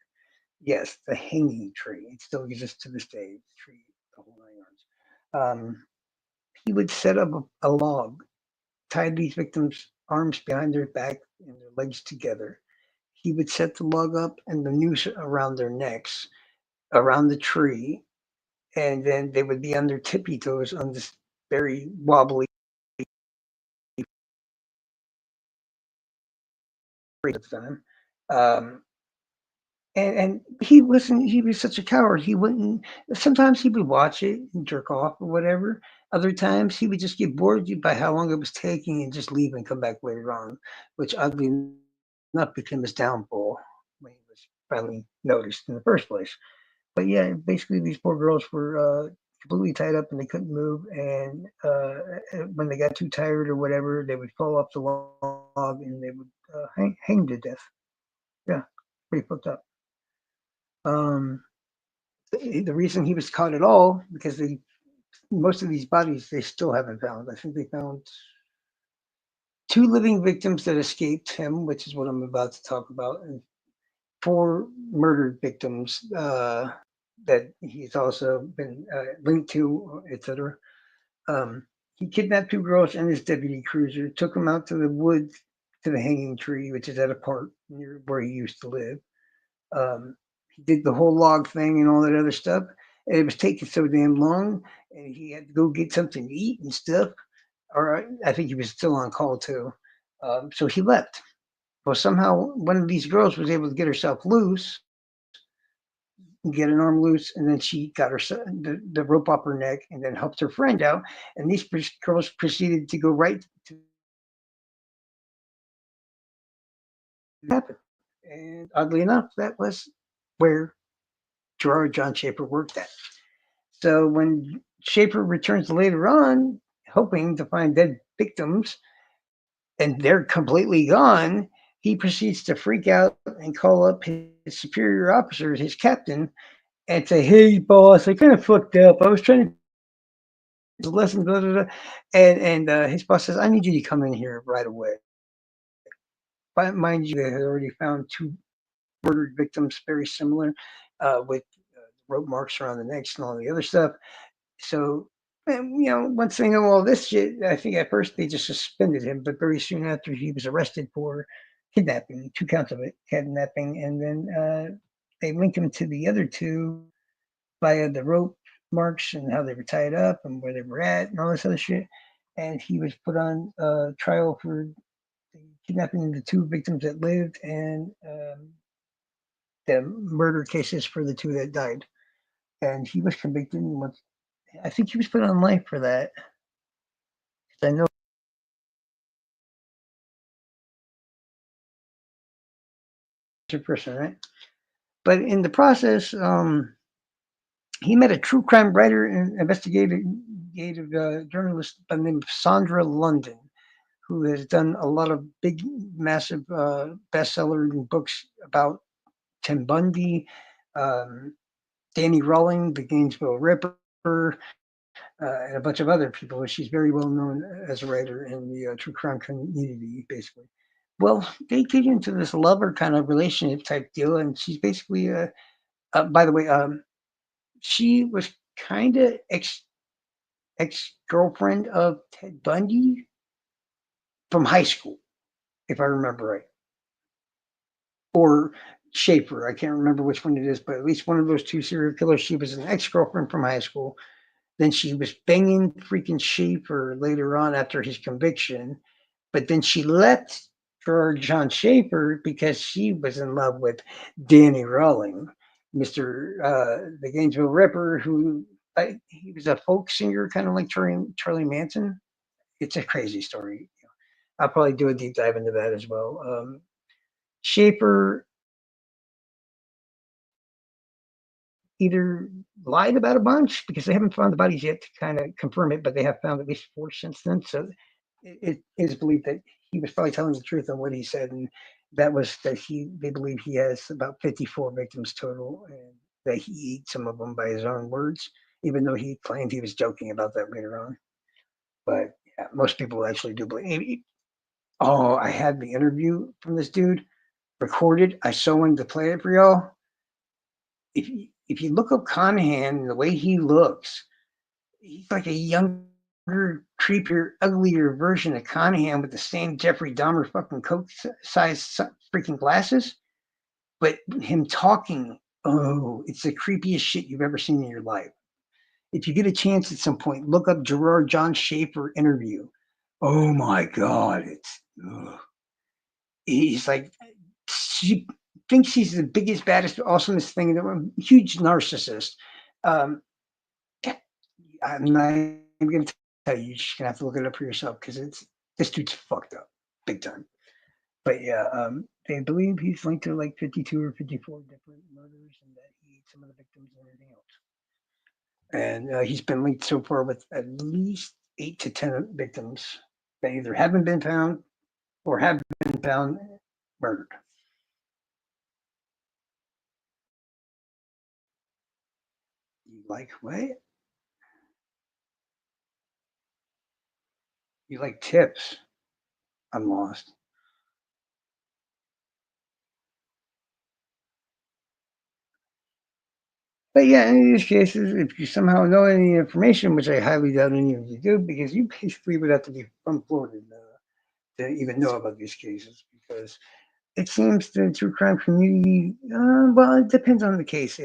Yes, the hanging tree. It still exists to this day. The tree, the whole 9 yards. He would set up a log, tie these victims' arms behind their back and their legs together. He would set the log up and the noose around their necks, around the tree, and then they would be on their tippy toes on this very wobbly at the time. Um, and he was such a coward. He wouldn't. Sometimes he would watch it and jerk off or whatever. Other times he would just get bored by how long it was taking and just leave and come back later on, which oddly enough became his downfall when he was finally noticed in the first place. But yeah, basically these poor girls were completely tied up and they couldn't move. And when they got too tired or whatever, they would fall off the log and they would hang to death. Yeah, pretty fucked up. Um, the reason he was caught at all because most of these bodies they still haven't found. I think they found two living victims that escaped him, which is what I'm about to talk about, and four murdered victims that he's also been linked to, etc. Um, he kidnapped two girls and his deputy cruiser, took them out to the woods to the hanging tree, which is at a park near where he used to live. He did the whole log thing and all that other stuff. And it was taking so damn long, and he had to go get something to eat and stuff. Or I think he was still on call too. So he left. Well, somehow one of these girls was able to get herself loose, get an arm loose, and then she got her the rope off her neck, and then helped her friend out. And these girls proceeded to go right to happen. And oddly enough, that was where Gerard John Schaefer worked at. So when Schaefer returns later on, hoping to find dead victims, and they're completely gone, he proceeds to freak out and call up his superior officer, his captain, and say, "Hey, boss, I kind of fucked up. I was trying to teach a lesson, blah, blah, blah." And his boss says, "I need you to come in here right away." But mind you, they had already found two murdered victims, very similar, with rope marks around the necks and all the other stuff. So, once they know all this shit, I think at first they just suspended him, but very soon after he was arrested for kidnapping, two counts of it, kidnapping, and then they linked him to the other two via the rope marks and how they were tied up and where they were at and all this other shit. And he was put on trial for kidnapping the two victims that lived and the murder cases for the two that died. And he was convicted and was, I think he was put on life for that. I know a person, right? But in the process, he met a true crime writer and investigative journalist by the name of Sandra London, who has done a lot of big, massive bestseller books about Tim Bundy, um, Danny Rowling, the Gainesville Ripper, and a bunch of other people. She's very well known as a writer in the true crime community, basically. Well, they get into this lover kind of relationship type deal, and she's basically, by the way, she was kind of ex girlfriend of Ted Bundy from high school, if I remember right, or Schaefer. I can't remember which one it is, but at least one of those two serial killers. She was an ex girlfriend from high school. Then she was banging freaking Schaefer later on after his conviction, but then she left for John Schaefer because she was in love with Danny Rowling, Mr. The Gainesville Ripper, who he was a folk singer, kind of like Charlie Manson. It's a crazy story. I'll probably do a deep dive into that as well. Schaefer either lied about a bunch because they haven't found the bodies yet to kind of confirm it, but they have found at least four since then. So it is believed that he was probably telling the truth on what he said, and that was that they believe he has about 54 victims total, and that he ate some of them by his own words, even though he claimed he was joking about that later on. But yeah, most people actually do believe. Oh, I had the interview from this dude recorded. I so wanted to play it for y'all. If you look up Conahan and the way he looks, he's like a younger, creepier, uglier version of Conahan with the same Jeffrey Dahmer fucking Coke size freaking glasses. But him talking, oh, it's the creepiest shit you've ever seen in your life. If you get a chance at some point, look up Gerard John Schaefer interview. Oh my God, ugh. He's like, she thinks he's the biggest, baddest, awesomest thing in the world. Huge narcissist. Um, I'm not even gonna tell you. You're just gonna have to look it up for yourself because this dude's fucked up, big time. But yeah, they believe he's linked to like 52 or 54 different murders, and that he ate some of the victims and everything else. and he's been linked so far with at least 8 to 10 victims that either haven't been found or have been found murdered. You like what? You like tips? I'm lost. But yeah, in these cases, if you somehow know any information, which I highly doubt any of you do, because you basically would have to be from Florida to even know about these cases, because it seems the true crime community, well, it depends on the case,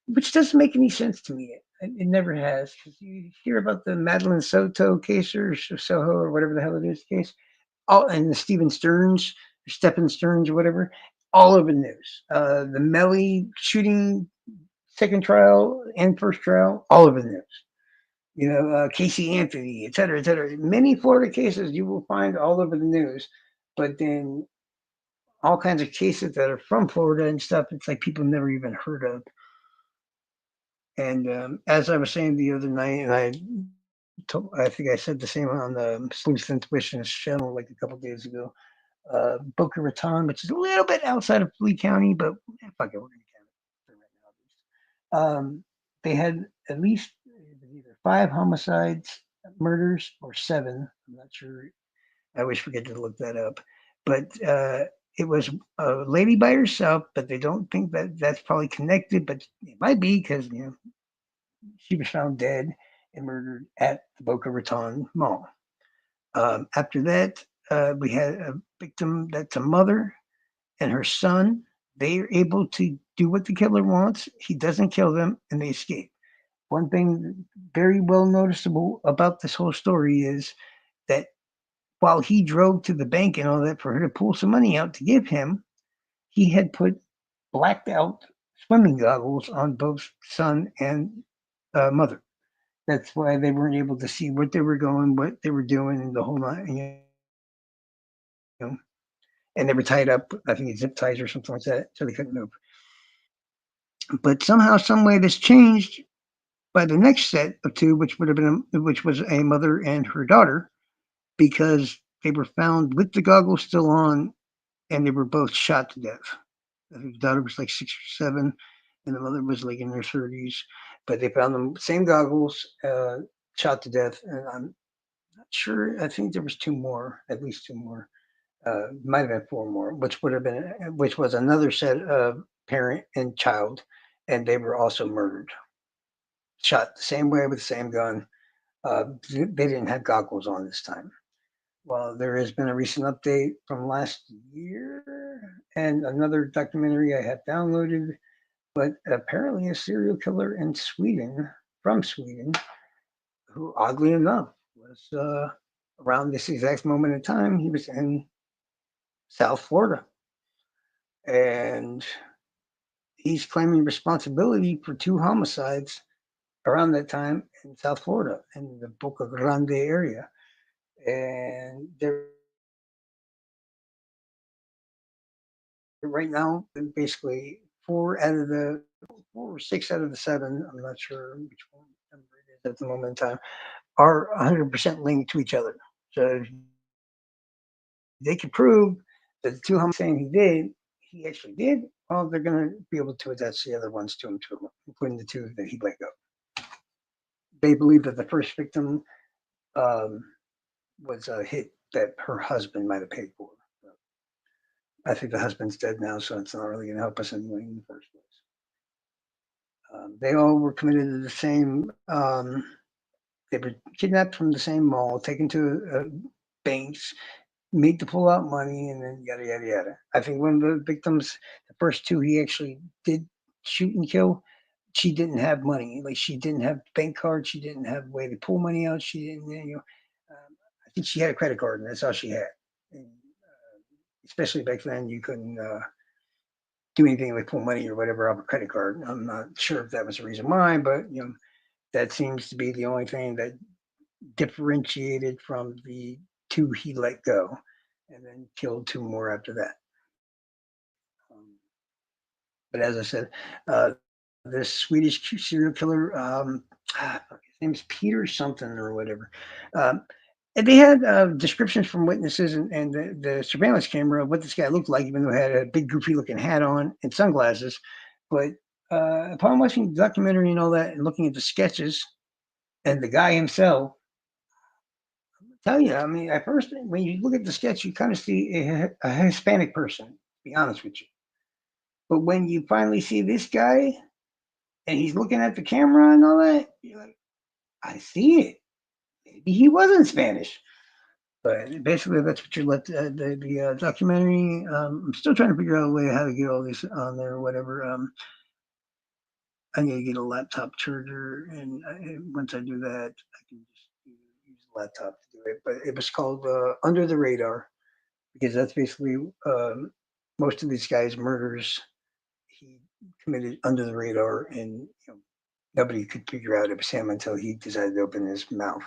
which doesn't make any sense to me. It never has, because you hear about the Madeline Soto case or Soho or whatever the hell it is case, all and the Stephen Stearns, or Stephen Stearns or whatever, all over the news. The Melly shooting second trial and first trial, all over the news. Casey Anthony, et cetera, et cetera. Many Florida cases you will find all over the news, but then all kinds of cases that are from Florida and stuff, it's like people never even heard of. And as I was saying the other night, and I think I said the same on the Sleuth Intuitions channel like a couple of days ago. Boca Raton, which is a little bit outside of Lee County, but fuck it, we're gonna count it for right now. They had at least either 5 homicides, murders, or seven. I'm not sure. I always forget to look that up. But it was a lady by herself, but they don't think that that's probably connected, but it might be because she was found dead and murdered at the Boca Raton Mall. After that, we had a victim that's a mother and her son. They are able to do what the killer wants. He doesn't kill them, and they escape. One thing very well noticeable about this whole story is that while he drove to the bank and all that for her to pull some money out to give him, he had put blacked out swimming goggles on both son and mother. That's why they weren't able to see what they were going, what they were doing, and the whole night. Know, and they were tied up. I think zip ties or something like that, so they couldn't move. But somehow, some way, this changed by the next set of two, which was a mother and her daughter, because they were found with the goggles still on, and they were both shot to death. I think the daughter was like 6 or 7, and the mother was like in her 30s. But they found them same goggles, shot to death, and I'm not sure. I think there was two more, at least two more. Might have been four more, which was another set of parent and child, and they were also murdered, shot the same way with the same gun. They didn't have goggles on this time. Well, there has been a recent update from last year and another documentary I have downloaded, but apparently a serial killer in Sweden, from Sweden, who oddly enough was around this exact moment in time, he was in South Florida. And he's claiming responsibility for 2 homicides around that time in South Florida, in the Boca Grande area. And they're right now basically 4 or 6 out of the 7. I'm not sure which one number it is at the moment in time. Are 100% linked to each other. So they can prove that the 2 homicides saying he actually did. Well, they're going to be able to attach the other ones to him too, including the 2 that he let go. They believe that the first victim um, was a hit that her husband might have paid for. I think the husband's dead now, so it's not really going to help us anyway in the first place. They all were committed to the same. They were kidnapped from the same mall, taken to banks, made to pull out money, and then yada yada yada. I think one of the victims, the first 2, he actually did shoot and kill. She didn't have money, like she didn't have bank card, she didn't have a way to pull money out. She didn't, I think she had a credit card, and that's all she had. And, especially back then, you couldn't do anything like pull money or whatever off a credit card. I'm not sure if that was the reason why, but that seems to be the only thing that differentiated from the 2 he let go, and then killed 2 more after that. Um, but as I said, this Swedish serial killer. His name's Peter something or whatever. Um, and they had descriptions from witnesses and the surveillance camera of what this guy looked like, even though he had a big goofy looking hat on and sunglasses. But upon watching the documentary and all that, and looking at the sketches and the guy himself, tell you, I mean, at first when you look at the sketch, you kind of see a Hispanic person. To be honest with you, but when you finally see this guy and he's looking at the camera and all that, you're like, I see it. Maybe he wasn't Spanish. But basically, that's what you let the documentary. I'm still trying to figure out a way how to get all this on there or whatever. I need to get a laptop charger, and once I do that, I can just use the laptop to do it. But it was called Under the Radar because that's basically most of these guys' murders he committed under the radar, and nobody could figure out it was him until he decided to open his mouth.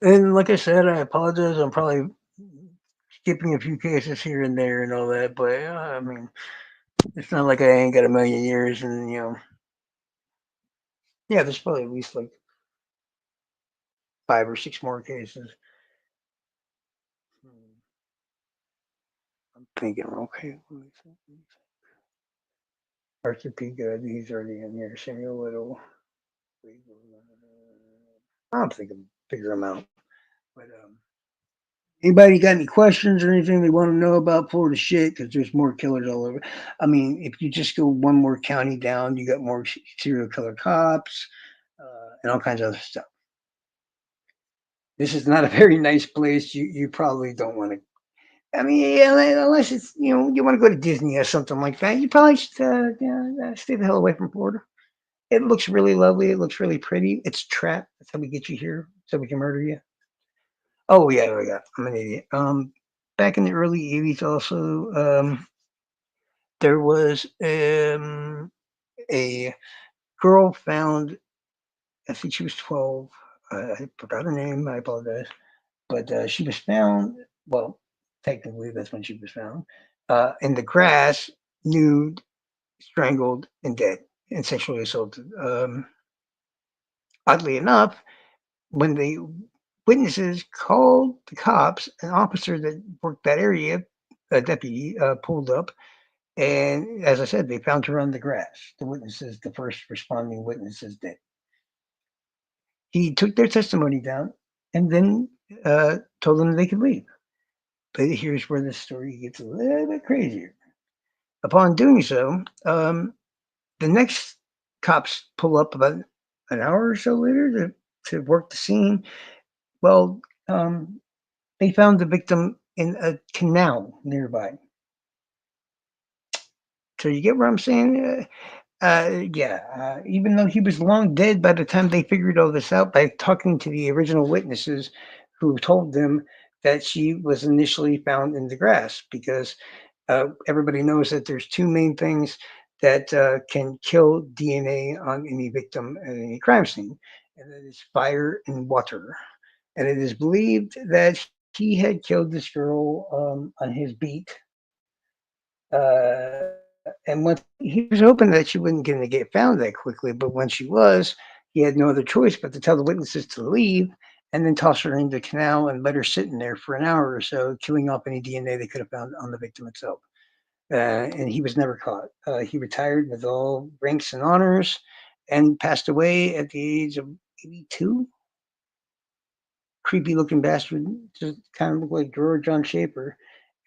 And like I said, I apologize. I'm probably skipping a few cases here and there and all that, but I mean, it's not like I ain't got a million years, and yeah, there's probably at least like 5 or 6 more cases. Hmm, I'm thinking, okay, Arthur P. Good, he's already in here. Samuel Little, I don't think I'm figure him out. But anybody got any questions or anything they want to know about Florida shit? Because there's more killers all over. I mean, if you just go one more county down, you got more serial killer cops and all kinds of other stuff. This is not a very nice place. You probably don't want to. I mean, yeah, unless it's you want to go to Disney or something like that, you probably should stay the hell away from Florida. It looks really lovely. It looks really pretty. It's trap. That's how we get you here, so we can murder you. Oh yeah, oh yeah. I'm an idiot. Back in the early '80s, also, there was a girl found. I think she was 12. I forgot her name. I apologize, but she was found. Well, technically, that's when she was found in the grass, nude, strangled, and dead, and sexually assaulted. Oddly enough, when the witnesses called the cops, an officer that worked that area, a deputy, pulled up. And as I said, they found her on the grass. The witnesses, the first responding witnesses did. He took their testimony down and then told them they could leave. But here's where the story gets a little bit crazier. Upon doing so, the next cops pull up about an hour or so later to work the scene. Well, they found the victim in a canal nearby. So you get what I'm saying? Yeah. Even though he was long dead by the time they figured all this out by talking to the original witnesses who told them that she was initially found in the grass because everybody knows that there's two main things that can kill DNA on any victim at any crime scene, and that is fire and water. And it is believed that he had killed this girl on his beat. And when he was hoping that she wasn't going to get found that quickly, but when she was, he had no other choice but to tell the witnesses to leave and then toss her into the canal and let her sit in there for an hour or so, killing off any DNA they could have found on the victim itself. And he was never caught. He retired with all ranks and honors and passed away at the age of 82. Creepy looking bastard, just kind of looked like George John Schaefer.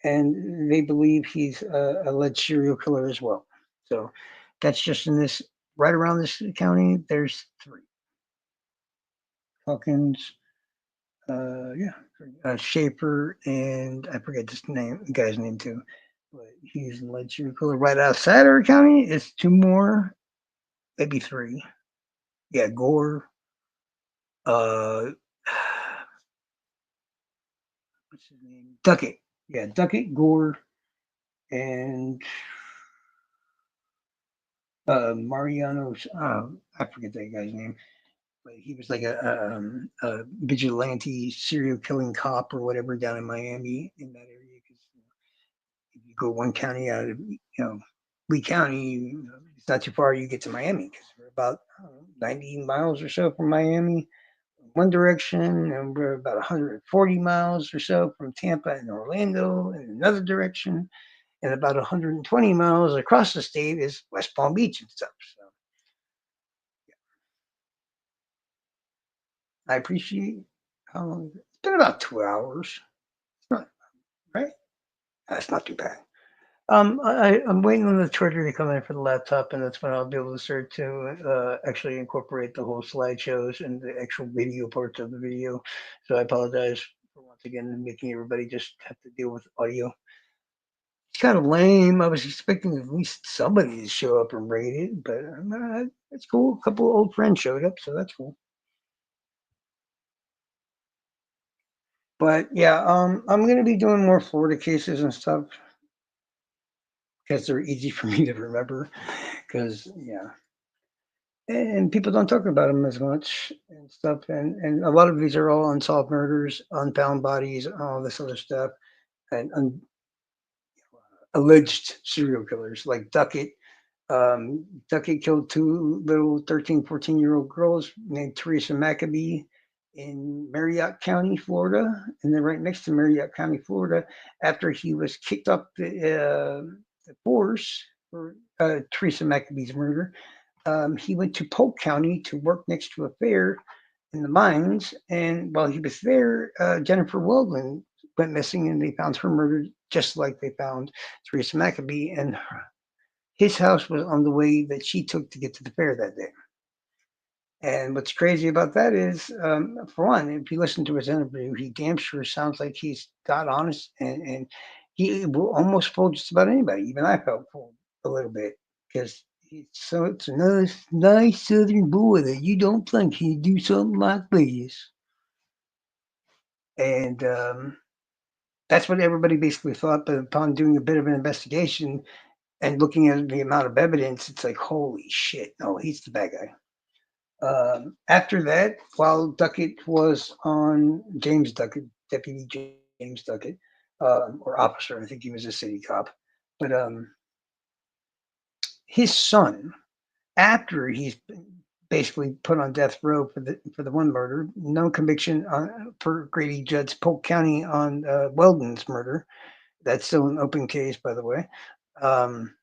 And they believe he's a alleged serial killer as well. So that's just in this, right around this county, there's 3. Hawkins, yeah, Schaefer, and I forget this name, guy's name too. But he's an alleged serial killer. Right outside our county, it's 2 more, maybe 3. Yeah, Gore, uh, what's his name? Duckett. Yeah, Duckett, Gore, and Mariano. I forget that guy's name, but he was like a vigilante serial killing cop or whatever down in Miami in that area. if you go one county out of Lee County, it's not too far. You get to Miami because we're about 90 miles or so from Miami, one direction, and we're about 140 miles or so from Tampa and Orlando in another direction, and about 120 miles across the state is West Palm Beach and stuff. So I appreciate how long it's been about 2 hours. It's not right. That's not too bad. I'm waiting on the charger to come in for the laptop, and that's when I'll be able to start to actually incorporate the whole slideshows and the actual video parts of the video. So I apologize for once again making everybody just have to deal with audio. It's kind of lame. I was expecting at least somebody to show up and rate it, but it's cool. A couple of old friends showed up, so that's cool. But yeah, I'm gonna be doing more Florida cases and stuff because they're easy for me to remember. Because yeah, and people don't talk about them as much and stuff. And a lot of these are all unsolved murders, unfound bodies, all this other stuff, and alleged serial killers like Duckett. Duckett killed two little 13, 14-year-old girls named Teresa Maccabee in Marriott County, Florida, and then right next to Marriott County, Florida, after he was kicked off the force for Teresa Maccabee's murder. He went to Polk County to work next to a fair in the mines. And while he was there, Jennifer Weldon went missing and they found her murdered just like they found Teresa Maccabee. And his house was on the way that she took to get to the fair that day. And what's crazy about that is, for one, if you listen to his interview, he damn sure sounds like he's got honest and he will almost fool just about anybody. Even I felt fooled a little bit because it's a nice southern boy that you don't think he'd do something like this. And that's what everybody basically thought. But upon doing a bit of an investigation and looking at the amount of evidence, it's like, holy shit, no, he's the bad guy. After that, while Duckett was on James Duckett, Deputy James Duckett, or officer, I think he was a city cop, but his son, after he's basically put on death row for the one murder, no conviction for Grady Judd's Polk County on Weldon's murder. That's still an open case, by the way. Um,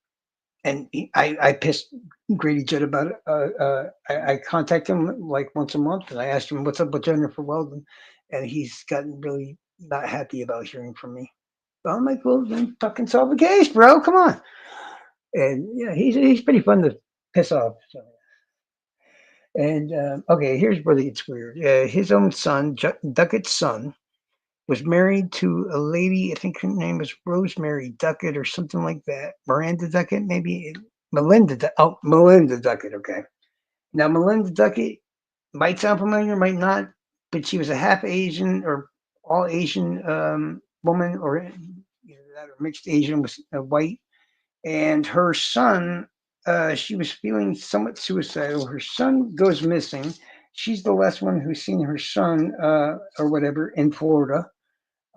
and I pissed Grady Judd about it. I contact him like once a month, and I asked him what's up with Jennifer Weldon, and he's gotten really not happy about hearing from me. But I'm like, well, then fucking solve the case, bro. Come on. And yeah, he's pretty fun to piss off. So. And okay, here's where it gets weird. His own son, Duckett's son, was married to a lady. I think her name was Rosemary Duckett or something like that. Miranda Duckett, maybe Melinda. Oh, Melinda Duckett. Okay. Now Melinda Duckett might sound familiar, might not, but she was a half Asian or all Asian woman, or that or mixed Asian with white. And her son, she was feeling somewhat suicidal. Her son goes missing. She's the last one who's seen her son or whatever in Florida.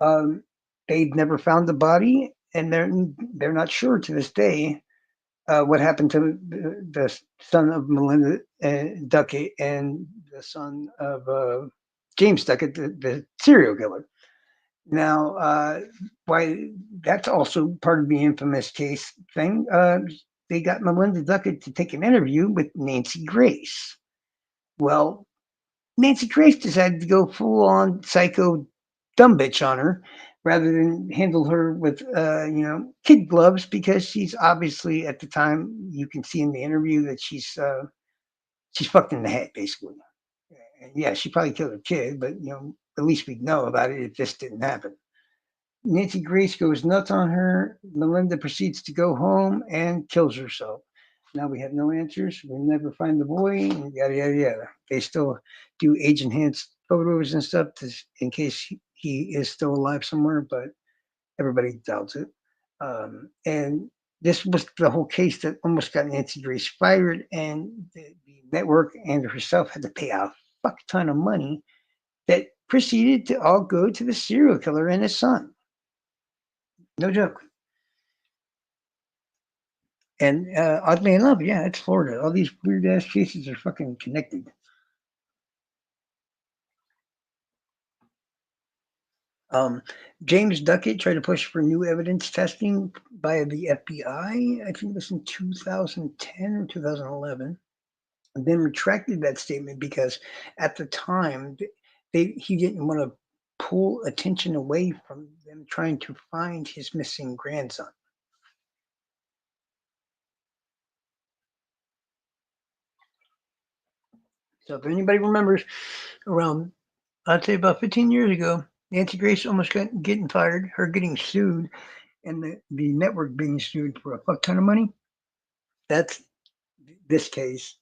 um, they've never found the body, and they're not sure to this day what happened to the son of Melinda Duckett and the son of James Duckett, the serial killer. Now, why that's also part of the infamous case thing. They got Melinda Duckett to take an interview with Nancy Grace. Well, Nancy Grace decided to go full on psycho dumb bitch on her rather than handle her with kid gloves, because she's obviously at the time you can see in the interview that she's fucked in the head basically. And yeah, she probably killed her kid, but at least we'd know about it if this didn't happen. Nancy Grace goes nuts on her. Melinda proceeds to go home and kills herself. Now we have no answers. We never find the boy, and yada yada yada. They still do age enhanced photos and stuff in case he is still alive somewhere, but everybody doubts it. And this was the whole case that almost got Nancy Grace fired, and the network and herself had to pay a fuck ton of money that proceeded to all go to the serial killer and his son. No joke. And oddly enough, yeah, it's Florida. All these weird ass cases are fucking connected. Um, James Duckett tried to push for new evidence testing by the FBI. I think it was in 2010 or 2011. And then retracted that statement because at the time he didn't want to pull attention away from them trying to find his missing grandson. So if anybody remembers, around I'd say about 15 years ago, Nancy Grace almost got getting fired, her getting sued, and the network being sued for a fuck ton of money. That's this case,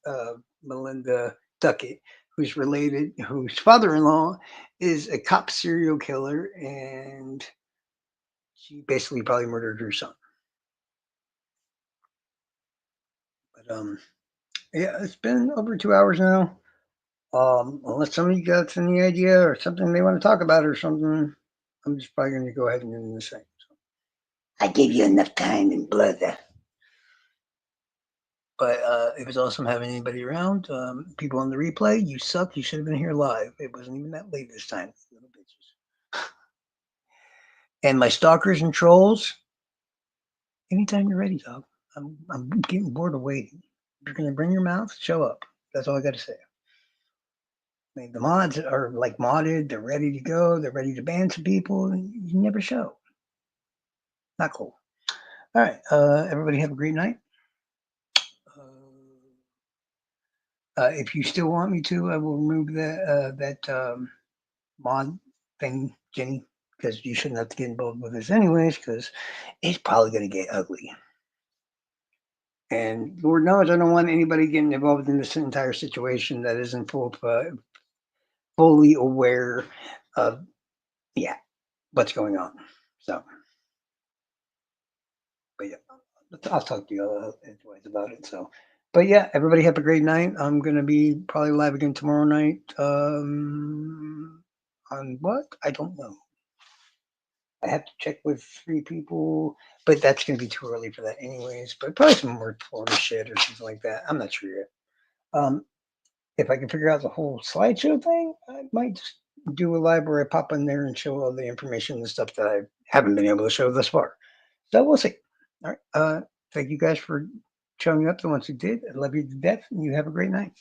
Melinda Duckett, who's related, whose father-in-law is a cop serial killer, and she basically probably murdered her son. But yeah, it's been over 2 hours now. Unless somebody got any idea or something they want to talk about or something, I'm just probably going to go ahead and end the same. So, I gave you enough time and blood. But it was awesome having anybody around. People on the replay, you suck. You should have been here live. It wasn't even that late this time, little bitches. And my stalkers and trolls, anytime you're ready, dog. I'm getting bored of waiting. If you're gonna bring your mouth, show up. That's all I got to say. I mean, the mods are like modded. They're ready to go. They're ready to ban some people. You never show. Not cool. All right. Everybody have a great night. If you still want me to, I will remove that mod thing, Jenny, because you shouldn't have to get involved with this anyways, because it's probably going to get ugly. And Lord knows I don't want anybody getting involved in this entire situation that isn't fully aware of, yeah, what's going on. So, but yeah, I'll talk to you anyways about it. So, but yeah, everybody have a great night. I'm going to be probably live again tomorrow night. On what? I don't know. I have to check with 3 people, but that's going to be too early for that, anyways. But probably some more Florida shit or something like that. I'm not sure yet. Um, if I can figure out the whole slideshow thing, I might just do a live where I pop in there and show all the information and stuff that I haven't been able to show thus far. So we'll see. All right. Thank you guys for showing up. The ones who did, I love you to death, and you have a great night.